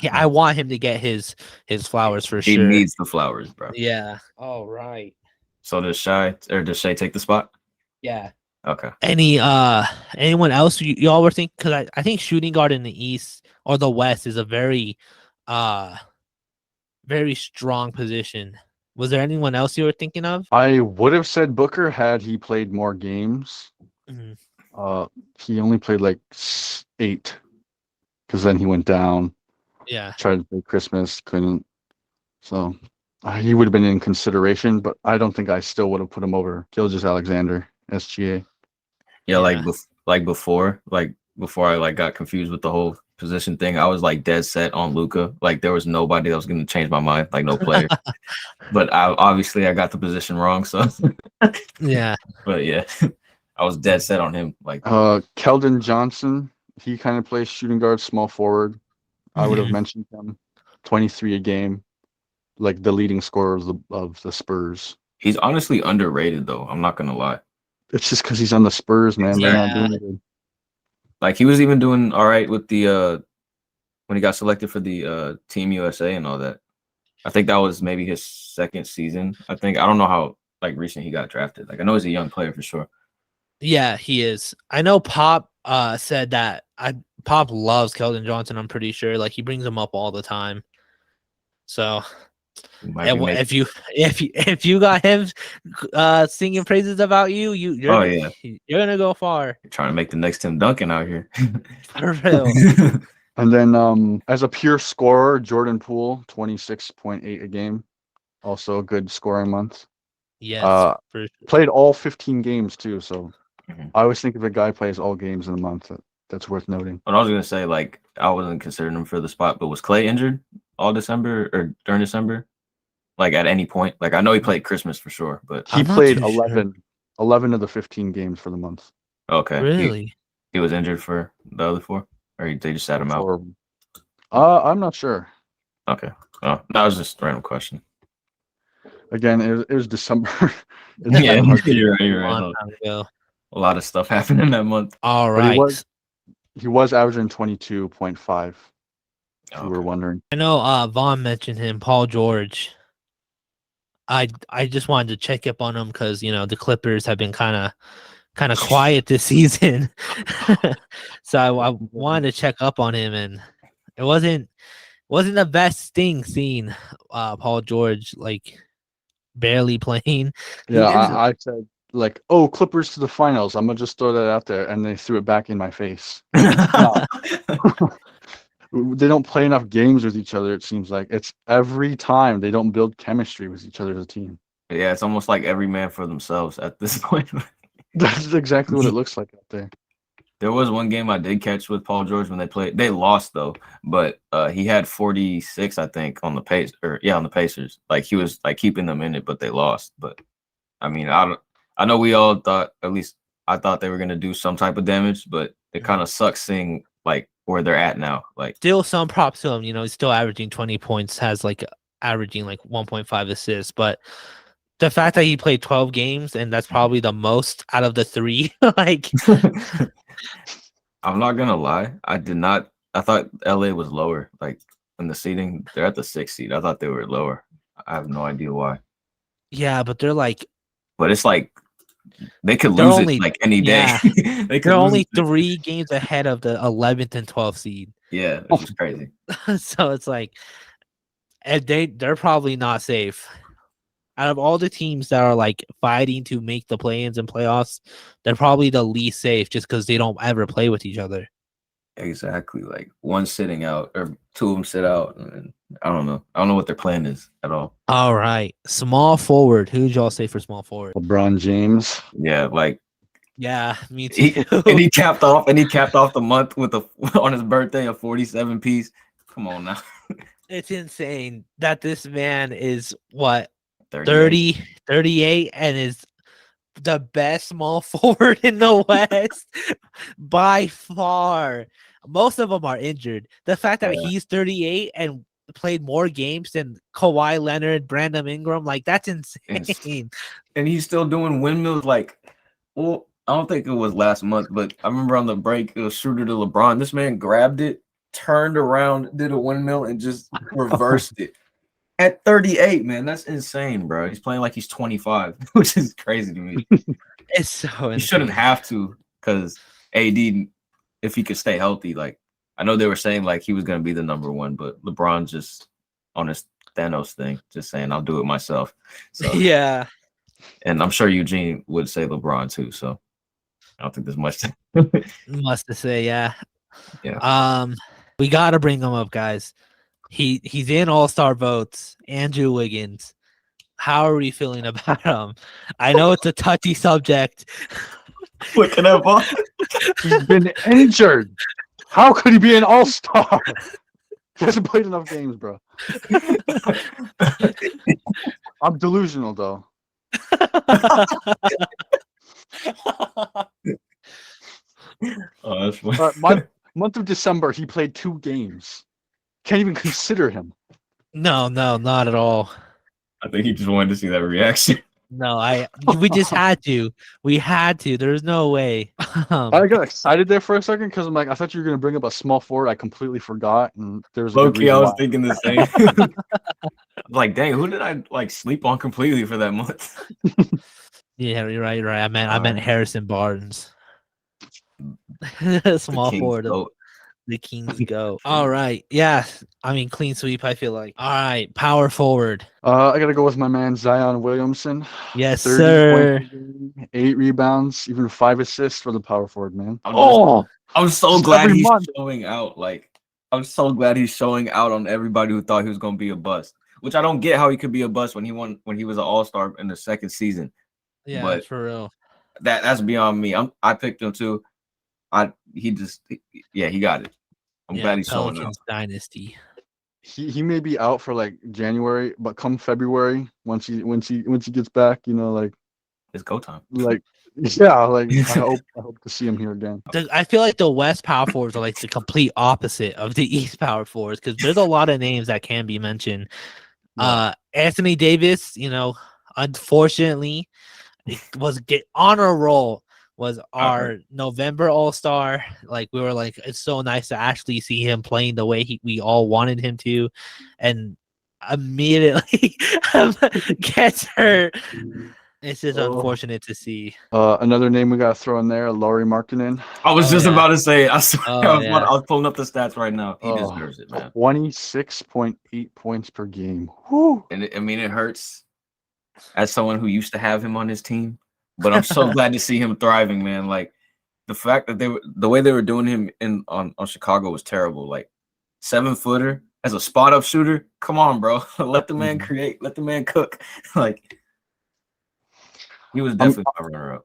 shit. I want him to get his flowers for He sure. needs the flowers, bro. Yeah. All right. So does Shay take the spot? Yeah. Okay. Anyone else y'all were thinking? Because I think shooting guard in the East or the West is a uh very strong position. Was there anyone else you were thinking of? I would have said Booker had he played more games. Mhm. He only played like 8 because then he went down, Yeah. tried to play Christmas, couldn't. So he would have been in consideration, but I don't think I still would have put him over Gilgeous Alexander, SGA. Yeah, Yeah. before I like got confused with the whole position thing, I was like dead set on Luca. Like there was nobody that was going to change my mind, like no player. But I got the position wrong, so Yeah. but yeah, I was dead set on him. Like Keldon Johnson, he kind of plays shooting guard, small forward. I would have Mhm. mentioned him. 23 a game, like the leading scorer of the Spurs. he's honestly underrated though. I'm not gonna lie. It's just because he's on the Spurs, man. They're not Yeah. doing good. Like he was even doing all right with the when he got selected for the Team USA and all that. I think that was maybe his second season. I don't know how like recent he got drafted. Like I know he's a young player for sure. Yeah, he is. I know Pop said that Pop loves Keldon Johnson, I'm pretty sure. Like he brings him up all the time. So He might be making, if you got him singing praises about oh yeah, you're gonna go far. trying to make the next Tim Duncan out here. For real. And then as a pure scorer, Jordan Poole, 26.8 a game. Also a good scoring month. Yes, for sure. Played all 15 games too, so Mhm. I always think if a guy plays all games in a month, that's worth noting. But I was gonna say, like, I wasn't considering him for the spot, but was Clay injured all December or during December? Like at any point? Like I know he played Christmas for sure, but He I'm not played too sure. 11 of the 15 games for the month. okay. Really? He was injured for the other 4? Or they just sat him out? For, I'm not sure. Okay. Oh, that was just a random question. Again, it was December. Yeah, you're right. A long time ago. A lot of stuff happened in that month. All But right. he was averaging 22.5. If you were Okay. wondering. I know Vaughn mentioned him, Paul George. I just wanted to check up on him because the Clippers have been kind of quiet this season. So I wanted to check up on him, and it wasn't the best thing seeing Paul George like barely playing. Yeah, I said like, oh, Clippers to the finals. I'm gonna just throw that out there, and they threw it back in my face. They don't play enough games with each other. It seems like it's every time they don't build chemistry with each other as a team. Yeah, it's almost like every man for themselves at this point. That's exactly what it looks like out there. There was one game I did catch with Paul George when they played. They lost though, but he had 46, I think, on the on the Pacers. Like he was like keeping them in it, but they lost. But I mean, I know we all thought, at least I thought they were gonna do some type of damage, but it kind of sucks seeing like where they're at now. Like Still some props to him. He's still averaging 20 points, has like averaging like 1.5 assists, but the fact that he played 12 games and that's probably the most out of the 3, like I'm not gonna lie, I thought LA was lower, like in the seeding. They're at the 6th seed. I thought they were lower. I have no idea why. yeah, but they're like But it's like they could They're lose only- it like any day. yeah. They could they're lose only it. 3 games ahead of the 11th and 12th seed. Yeah, which is crazy. So it's like, and they're probably not safe. Out of all the teams that are like fighting to make the play-ins and playoffs, they're probably the least safe just because they don't ever play with each other. Exactly. Like one sitting out or 2 of them sit out. And I don't know. I don't know what their plan is at all. All right, small forward. Who'd y'all say for small forward? LeBron James. Yeah, like Yeah, me too. he capped off the month with on his birthday a 47 piece. Come on now. It's insane that this man is what 38. 38 and is the best small forward in the West by far. Most of them are injured. The fact that Yeah. he's 38 and played more games than Kawhi Leonard, Brandon Ingram. Like that's insane. And he's still doing windmills. Like, well, I don't think it was last month, but I remember on the break, it was shooter to LeBron. This man grabbed it, turned around, did a windmill, and just reversed it. At 38, man, that's insane, bro. He's playing like he's 25, which is crazy to me. It's so insane. He shouldn't have to, because AD, if he could stay healthy, like I know they were saying like he was gonna be the number one, but LeBron just on his Thanos thing, just saying I'll do it myself. So Yeah. and I'm sure Eugene would say LeBron too. So I don't think there's much to Must to say, yeah. Yeah. We gotta bring him up, guys. He's in All-Star votes. Andrew Wiggins. How are we feeling about him? I know it's a touchy subject. Look at that ball. He's been injured. How could he be an all-star? He hasn't played enough games, bro. I'm delusional, though. Oh, that's funny. Month of December, he played 2 games. Can't even consider him. No, not at all. I think he just wanted to see that reaction. No, we just had to. We had to. There's no way. I got excited there for a second because I'm like, I thought you were gonna bring up a small forward. I completely forgot, and there's Low key, I was thinking the same. Like, dang, who did I like sleep on completely for that month? Yeah, you're right. I meant Harrison Barnes. Small forward. The Kings go. All right. Yeah. I mean, clean sweep, I feel like. All right. Power forward. I got to go with my man, Zion Williamson. Yes, sir. 8 rebounds, even 5 assists for the power forward, man. I'm so glad he's showing out. Like, I'm so glad he's showing out on everybody who thought he was going to be a bust, which I don't get how he could be a bust when he was an all-star in the second season. Yeah, but for real. That's beyond me. I picked him too. He got it. I'm glad he's showing out. Dynasty. He may be out for like January, but come February, once he gets back, like it's go time. Like yeah, like I hope to see him here again. I feel like the West power forwards are like the complete opposite of the East power forwards because there's a lot of names that can be mentioned. Yeah. Anthony Davis, unfortunately, was on a roll. Was our November All-Star. Like, we were like, it's so nice to actually see him playing the way we all wanted him to. And immediately gets hurt. It's just unfortunate to see. Another name we got to throw in there, Lauri Markkanen. I was just about to say, I was pulling up the stats right now. He deserves it, man. 26.8 points per game. Whew. And it hurts as someone who used to have him on his team. But I'm so glad to see him thriving, man. Like the fact that the way they were doing him on Chicago was terrible. Like 7-footer as a spot up shooter. Come on, bro. Let the man create. Let the man cook. Like he was definitely my runner-up.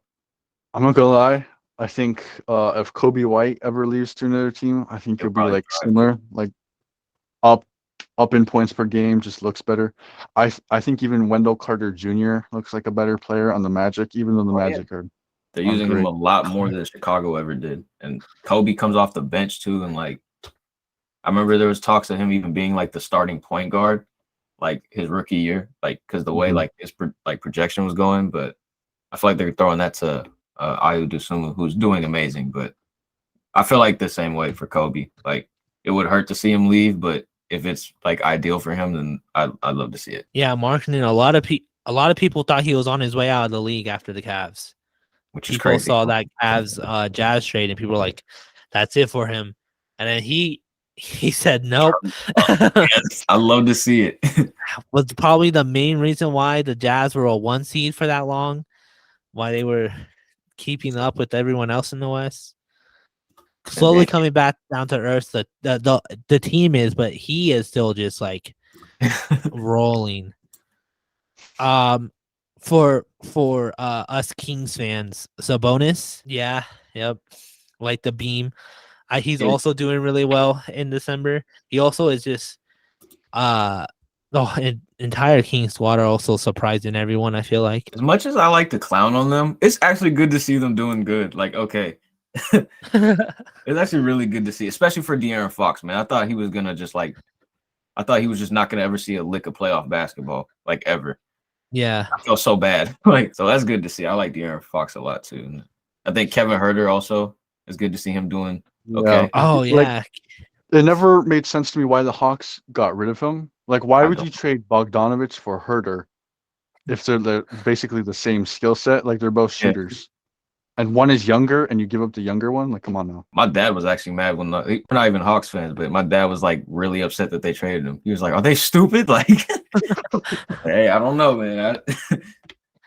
I'm not gonna lie. I think if Kobe White ever leaves to another team, I think he'll be like similar, like up in points per game, just looks better. I think even Wendell Carter Jr. looks like a better player on the Magic, even though the Magic are. They're using him a lot more than Chicago ever did. And Kobe comes off the bench too, and like I remember there was talks of him even being like the starting point guard, like his rookie year, like because the way like his projection was going. But I feel like they're throwing that to Ayu Dosunmu, who's doing amazing. But I feel like the same way for Kobe. Like it would hurt to see him leave, but if it's like ideal for him, then I'd love to see it. Yeah, Markkanen. A lot of people thought he was on his way out of the league after the Cavs. Which is people crazy. Saw that Cavs Jazz trade, and people were like, "That's it for him." And then he said, "Nope." Yes, I love to see it. Was probably the main reason why the Jazz were a 1 seed for that long, why they were keeping up with everyone else in the West. Slowly coming back down to earth. The team is, but he is still just like rolling. For us Kings fans, Sabonis, yep, like the beam. He's also doing really well in December. He also is just the entire Kings squad are also surprising everyone. I feel like as much as I like to clown on them, it's actually good to see them doing good. Like okay. It's actually really good to see, especially for De'Aaron Fox, man. I thought he was gonna just like I thought he was just not gonna ever see a lick of playoff basketball, like ever. Yeah. I feel so bad. Like, so that's good to see. I like De'Aaron Fox a lot too. And I think Kevin Herter also is good to see him doing okay. Oh Like, yeah. it never made sense to me why the Hawks got rid of him. Like, why I would don't- you trade Bogdanovich for Herter if they're basically the same skill set? Like, they're both Yeah. shooters, and one is younger, and you give up the younger one. Like, come on now. My dad was actually mad when we're not even Hawks fans, but my dad was like really upset that they traded him. He was like, "Are they stupid?" Like, hey, I don't know, man.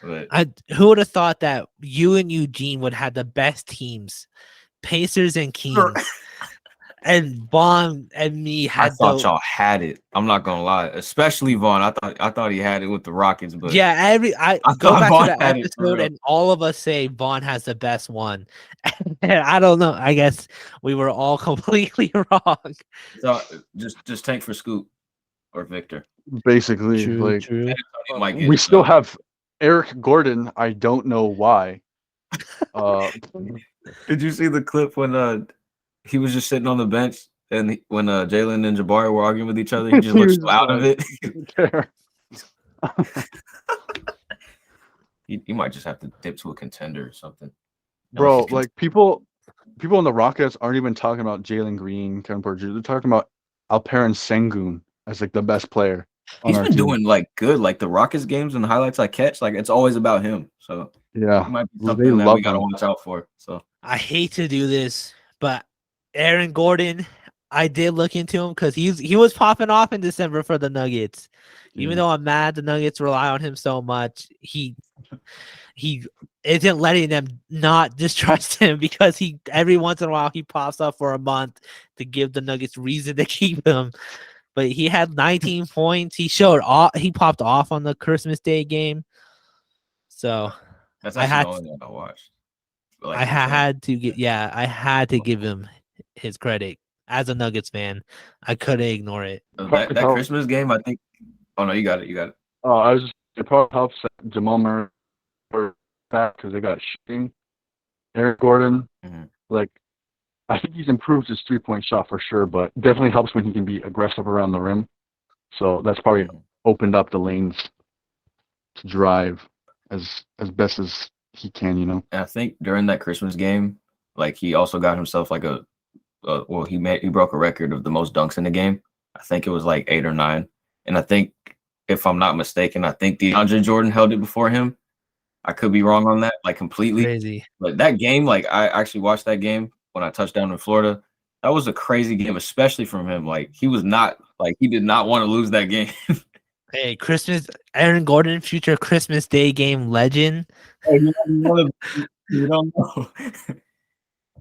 But Who would have thought that you and Eugene would have the best teams, Pacers and Kings, and Vaughn and me I had thought the y'all had it. I'm not gonna lie, especially Vaughn. I thought he had it with the Rockets, but yeah. I go thought back Vaughn to the had it for episode real. and all of us say Vaughn has the best one. And I don't know. I guess we were all completely wrong. So just tank for Scoop or Victor. Basically, like, True. He might get we it, still though. have Eric Gordon. I don't know why. Did you see the clip when he was just sitting on the bench and when Jalen and Jabari were arguing with each other, he just He looks was so out of it. care. He might just have to dip to a contender or something. Bro, Unless he like people in the Rockets aren't even talking about Jalen Green, Kevin Porter Jr. They're talking about Alperen Sengun as like the best player on he's our been team. doing like good, like the Rockets games and the highlights I catch, like it's always about him. So Yeah, it might be they something that love we gotta him. watch out for. So I hate to do this, but Aaron Gordon, I did look into him because he was popping off in December for the Nuggets. Even Yeah. though I'm mad the Nuggets rely on him so much, he isn't letting them not distrust him because he every once in a while he pops up for a month to give the Nuggets reason to keep him. But he had 19 points. He showed off. He popped off on the Christmas Day game. So that's I actually had the only one I watched. Like, I had to get I had to give him his credit as a Nuggets fan. I couldn't ignore it. that Christmas game, I think. Oh no, you got it. You got it. I was just, it probably helps that Jamal Murray are back because they got shooting. Eric Gordon, Mhm. like, I think he's improved his 3-point shot for sure, but definitely helps when he can be aggressive around the rim. So that's probably opened up the lanes to drive as best as he can, you know. And I think during that Christmas game, like he also got himself like he broke a record of the most dunks in the game. I think it was like 8 or 9. And I think, if I'm not mistaken, I think DeAndre Jordan held it before him. I could be wrong on that, like completely. Crazy. But that game, like I actually watched that game when I touched down in Florida. That was a crazy game, especially from him. Like he did not want to lose that game. Hey, Aaron Gordon, future Christmas Day game legend. You don't know.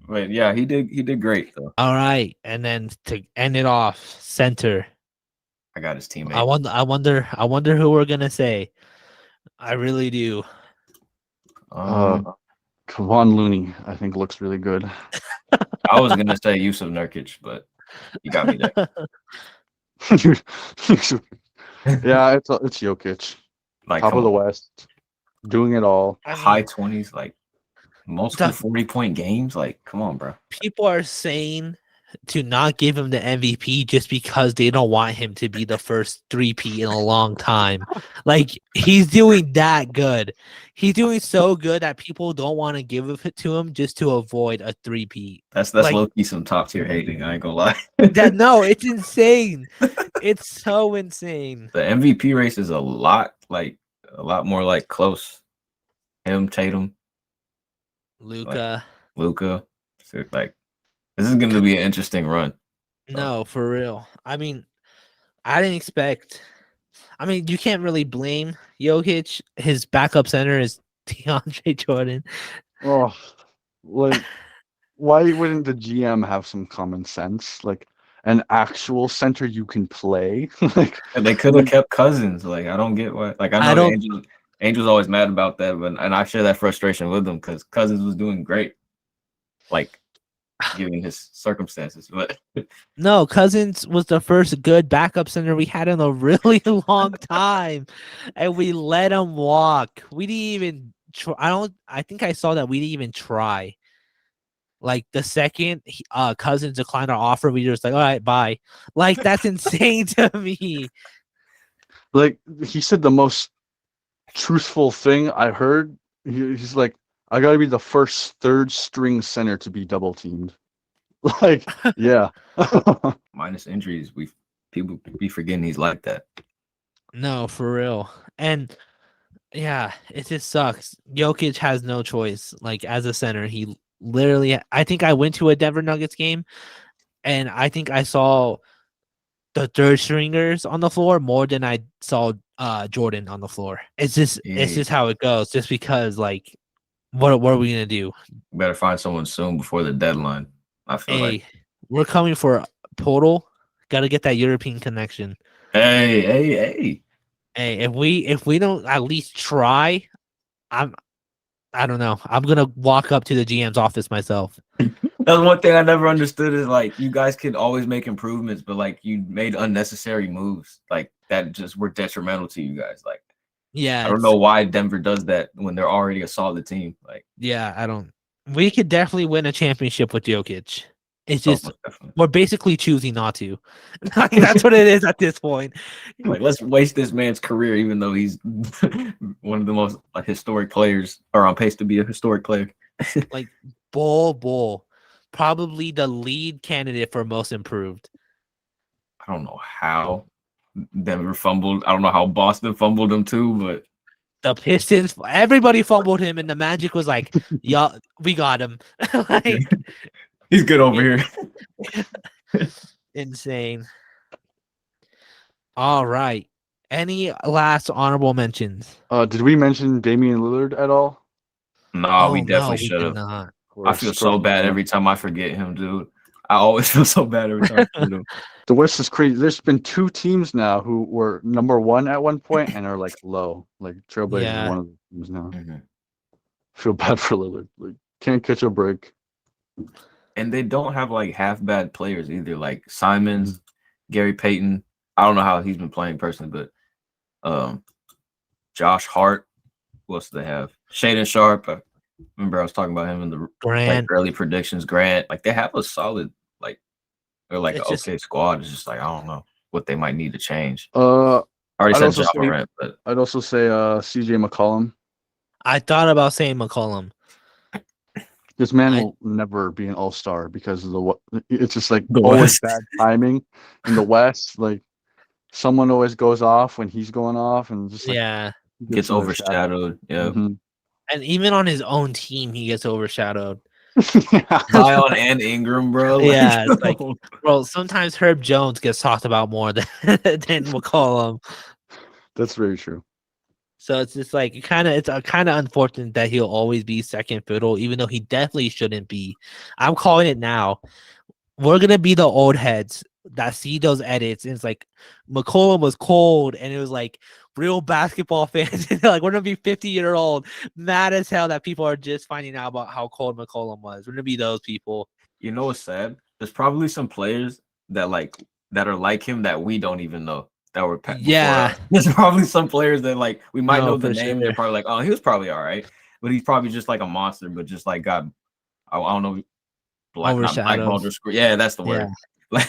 But yeah, he did great though. All right, and then to end it off, center. I got his teammate. I wonder who we're gonna say. I really do. Kevon Looney, I think, looks really good. I was gonna say Yusuf Nurkic, but you got me there. Yeah, it's Jokic, Like top come of the on. West, doing it all. I mean, High 20s, like multiple The- 40-point games. Like, come on, bro. people are saying to not give him the MVP just because they don't want him to be the first 3P in a long time. Like he's doing that good. He's doing so good that people don't want to give it to him just to avoid a 3P. That's Like- low key some top tier hating. I ain't gonna lie. No, it's insane. It's so insane. The MVP race is a lot more like close. Him, Tatum, Luca. Luca. So, like, this is gonna be an interesting run. No, for real. I mean, I didn't expect. I mean, you can't really blame Jokic. His backup center is DeAndre Jordan. Oh, like, why wouldn't the GM have some common sense? Like, an actual center you can play. Like, And they could have kept Cousins. Like, I don't get why. Like, I know Angel's always mad about that, and I share that frustration with him because Cousins was doing great. Like, given his circumstances, but No, Cousins was the first good backup center we had in a really long time, and we let him walk. We didn't even try. I think I saw that we didn't even try. Like the second Cousins declined our offer, we were just like, all right, bye. Like that's insane to me. Like he said the most truthful thing I heard. He's like, I gotta be the first third string center to be double teamed. Like, yeah. Minus injuries, people be forgetting he's like that. No, for real. And yeah, it just sucks. Jokic has no choice. Like as a center, he literally. I think I went to a Denver Nuggets game, and I think I saw the third stringers on the floor more than I saw Jordan on the floor. It's just how it goes. Just because like, what are we gonna do? Better find someone soon before the deadline. I feel Hey, like. we're coming for Portal. Got to get that European connection. Hey. Hey, if we don't at least try, I don't know. I'm gonna walk up to the GM's office myself. That's one thing I never understood is like you guys could always make improvements, but like you made unnecessary moves like that just were detrimental to you guys. Like Yeah, I don't know why Denver does that when they're already a solid team. Like yeah, I don't. We could definitely win a championship with Jokic. It's just most definitely. we're basically choosing not to. Like, that's what it is at this point. Like let's waste this man's career, even though he's one of the most historic players, or on pace to be a historic player. Like Bull, probably the lead candidate for most improved. I don't know how Denver fumbled. I don't know how Boston fumbled him too, but The Pistons, everybody fumbled him, and the Magic was like, "Y'all, we got him." Like he's good over here. insane. All right. Any last honorable mentions? Did we mention Damian Lillard at all? No, we Oh, definitely we should did have. not. I feel so bad every time I forget him, dude. I always feel so bad every time I forget him. The West is crazy. There's been 2 teams now who were number 1 at one point and are like low. Like Trailblazers Yeah. is one of the teams now. Mhm. Feel bad for Lillard. Like can't catch a break. And they don't have like half bad players either. Like Simons, Gary Payton. I don't know how he's been playing personally, but Josh Hart. Who else do they have? Shaden Sharp. I remember I was talking about him in the Grant. early predictions. Grant. Like they have a solid or like It's an just- okay squad. It's just like I don't know what they might need to change. I I already I'd said also Ja say- Morant, but I'd also say CJ McCollum. I thought about saying McCollum. This man I- will never be an all-star because of it's just like The always West. bad timing in the West. Like someone always goes off when he's going off and just like Yeah. he gets overshadowed. Yeah. Mhm. And even on his own team, he gets overshadowed. Zion and Ingram, bro. Yeah, it's like- Well, sometimes Herb Jones gets talked about more than McCollum. That's very true. So it's just like it's kind of unfortunate that he'll always be second fiddle, even though he definitely shouldn't be. I'm calling it now. We're gonna be the old heads that see those edits, and it's like McCollum was cold, and it was like real basketball fans. And like we're gonna be 50-year-old mad as hell that people are just finding out about how cold McCollum was. We're gonna be those people. You know what's sad? There's probably some players that are like him that we don't even know that were before Yeah. us. There's probably some players that like we might No, know the for name. sure. They're probably like, oh, he was probably all right, but he's probably just like a monster. But just like got, I don't know, not Overshadowed. blackballed or screwed. Yeah, that's the word. Like,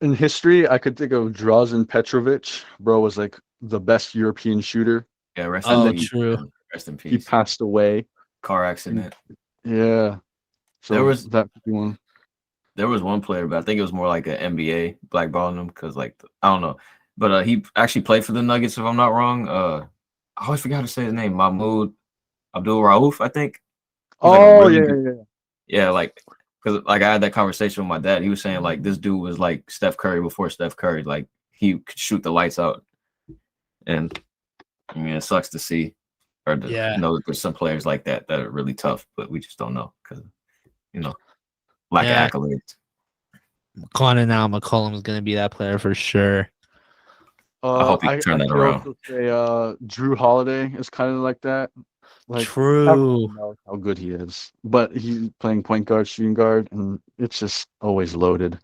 In history, I could think of Drazen Petrovic. Bro was like the best European shooter. yeah, rest Oh, in peace. true. Man. Rest in He peace. passed away. Car accident. Yeah. So There was- that could be one. There was one player, but I think it was more like an NBA blackballing him because, like, I don't know. But he actually played for the Nuggets, if I'm not wrong. I always forgot to say his name. Mahmoud Abdul Rauf, I think. He's like a Oh really yeah, good- yeah. Yeah, like, because like I had that conversation with my dad. He was saying like this dude was like Steph Curry before Steph Curry. Like he could shoot the lights out. And I mean, it sucks to see or to Yeah. know that there's some players like that that are really tough, but we just don't know because lack Yeah. of accolades. Calling out McCollum is gonna be that player for sure. I hope he can turn that could around. also say, Drew Holiday is kind of like that. Like True. everyone knows how good he is, but he's playing point guard, shooting guard, and it's just always loaded.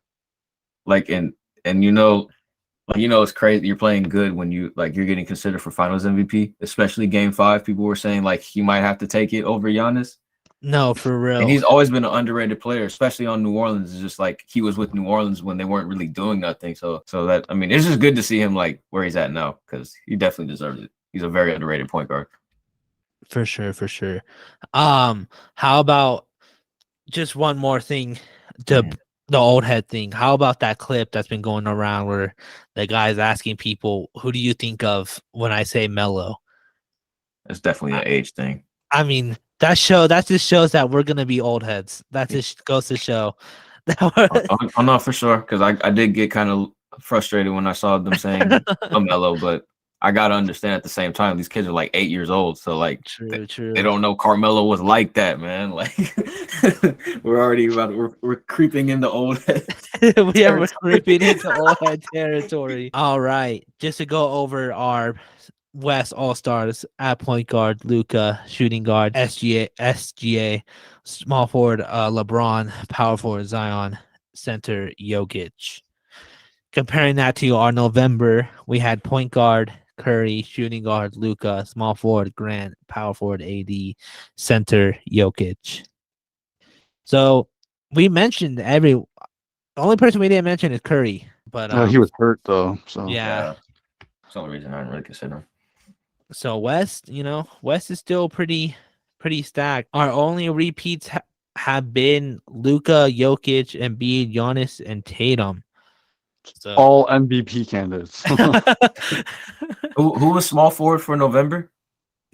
Like and it's crazy. You're playing good when you're getting considered for Finals MVP, especially Game 5. People were saying like he might have to take it over Giannis, No, for real. And he's always been an underrated player, especially on New Orleans. It's just like he was with New Orleans when they weren't really doing nothing. So that, I mean, it's just good to see him like where he's at now because he definitely deserves it. He's a very underrated point guard. For sure, for sure. How about just one more thing to the old head thing? How about that clip that's been going around where the guy's asking people, who do you think of when I say Melo? It's definitely an age thing. I mean, that just shows that we're gonna be old heads. That just goes to show that I'm not for sure because I did get kind of frustrated when I saw them saying Carmelo, but I gotta understand at the same time these kids are like 8 years old, so like true. they don't know Carmelo was like that, man. Like we're already we're creeping into old head. we're creeping into old head territory. All right, just to go over our West All Stars at point guard, Luka; shooting guard, SGA; small forward, LeBron; power forward, Zion; center, Jokic. Comparing that to our November, we had point guard, Curry; shooting guard, Luka; small forward, Grant; power forward, AD; center, Jokic. So we mentioned the only person we didn't mention is Curry, but he was hurt though. So yeah. That's the only reason I didn't really consider him. So West is still pretty stacked. Our only repeats have been Luka, Jokic, Embiid, Giannis, and Tatum. So all MVP candidates. Who was small forward for November?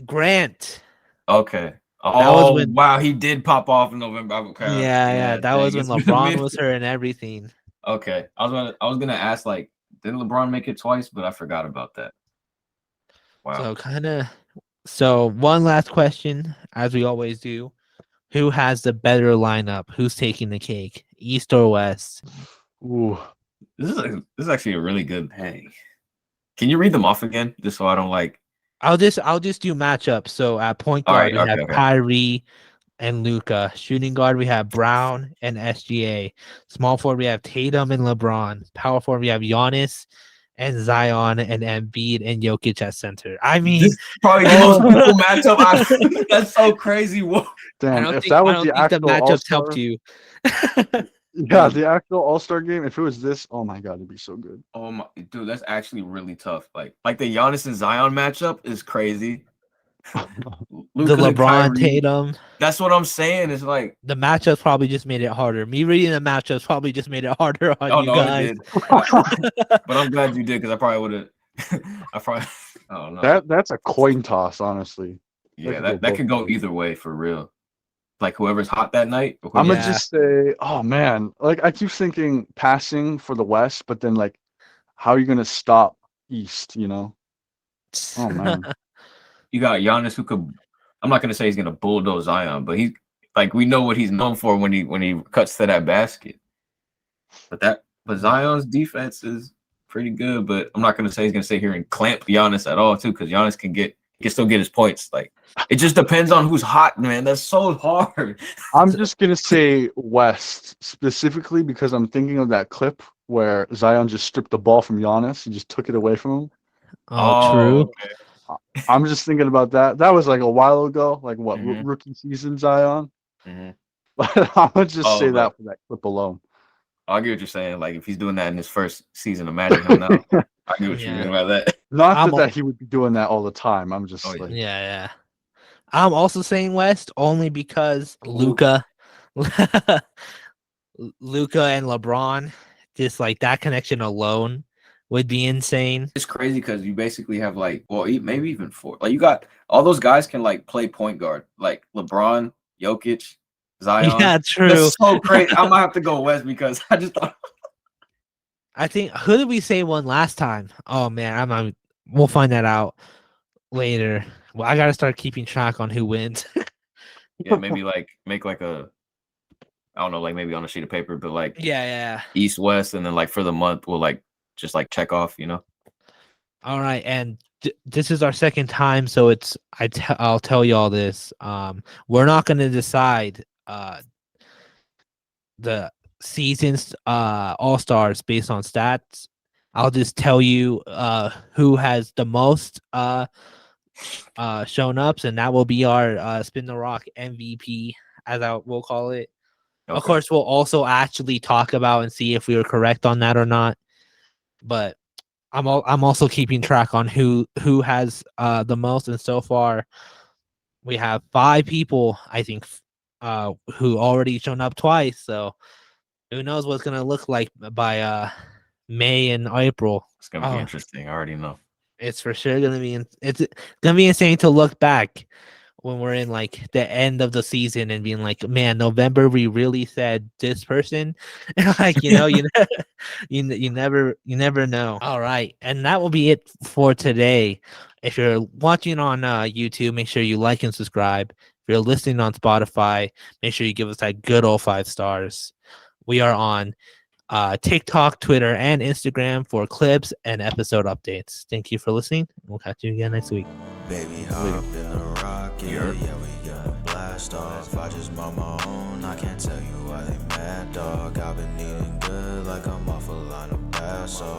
Grant. Okay. was Oh when- wow, he did pop off in November. Okay. Yeah. That dang, was when it's been a LeBron minute. was hurt and everything. Okay. I was gonna ask like, didn't LeBron make it twice? But I forgot about that. Wow. So one last question, as we always do. Who has the better lineup? Who's taking the cake? East or West? Ooh. This is actually a really good hang. Can you read them off again, just so I don't like? I'll just do matchups. So at point guard, we have Kyrie and Luka. Shooting guard, we have Brown and SGA. Small forward, we have Tatum and LeBron. Power forward, we have Giannis and Zion and Embiid and Jokic at center. I mean, this is probably the most cool matchup. That's so crazy. Whoa. Damn, if that was the actual matchups All-Star, helped you. yeah, the actual All-Star game. If it was this, oh my god, it'd be so good. Oh my dude, that's actually really tough. Like the Giannis and Zion matchup is crazy. The LeBron Tatum. That's what I'm saying. It's like the matchups probably just made it harder. Me reading the matchups probably just made it harder on you guys. It did. But I'm glad you did because I probably would have. I don't know. That's a coin toss, honestly. Yeah, that could go either way for real. Like whoever's hot that night. I'm gonna just say, oh man, like I keep thinking passing for the West, but then like, how are you gonna stop East? You know? Oh man. You got Giannis who could. I'm not gonna say he's gonna bulldoze Zion, but he's like we know what he's known for when he cuts to that basket. But Zion's defense is pretty good. But I'm not gonna say he's gonna sit here and clamp Giannis at all too, because Giannis can still get his points. Like it just depends on who's hot, man. That's so hard. I'm just gonna say West specifically because I'm thinking of that clip where Zion just stripped the ball from Giannis. He just took it away from him. Oh, true. Okay. I'm just thinking about that. That was like a while ago, like what rookie season Zion. But I'm gonna just say that for that clip alone. I get what you're saying. Like if he's doing that in his first season, imagine him now. I get what you mean by that. Not that he would be doing that all the time. I'm just like, yeah. I'm also saying West only because Luka and LeBron, just like that connection alone would be insane. It's crazy because you basically have like, well, maybe even four. Like you got all those guys can like play point guard, like LeBron, Jokic, Zion. Yeah, true. That's so crazy. I'm gonna have to go West because I just thought. I think who did we say won last time? Oh man, we'll find that out later. Well, I gotta start keeping track on who wins. Yeah, maybe like make like a, I don't know, like maybe on a sheet of paper, but like yeah, East West, and then like for the month we'll like just like check off, you know. All right, and this is our second time, so I'll tell you all this. We're not gonna decide the season's all-stars based on stats. I'll just tell you who has the most shown ups, and that will be our Spin the Rock MVP as I will call it. Of Okay. course, we'll also actually talk about and see if we were correct on that or not. But I'm also keeping track on who has the most, and so far we have 5 people, I think, who already shown up twice. So who knows what's gonna look like by May and April. It's gonna be Oh, interesting. I already know. it's for sure gonna be it's gonna be insane to look back when we're in like the end of the season and being like, man, November we really said this person. Like, you never know. All right, and that will be it for today. If you're watching on YouTube, make sure you like and subscribe. If you're listening on Spotify, make sure you give us that good old 5 stars. We are on TikTok, Twitter, and Instagram for clips and episode updates. Thank you for listening. We'll catch you again next week. Baby, hop in the rocket, yeah, we gonna blast off. I just bought my own, I can't tell you why they mad, dog. I've been eating good like I'm off a line of bass off.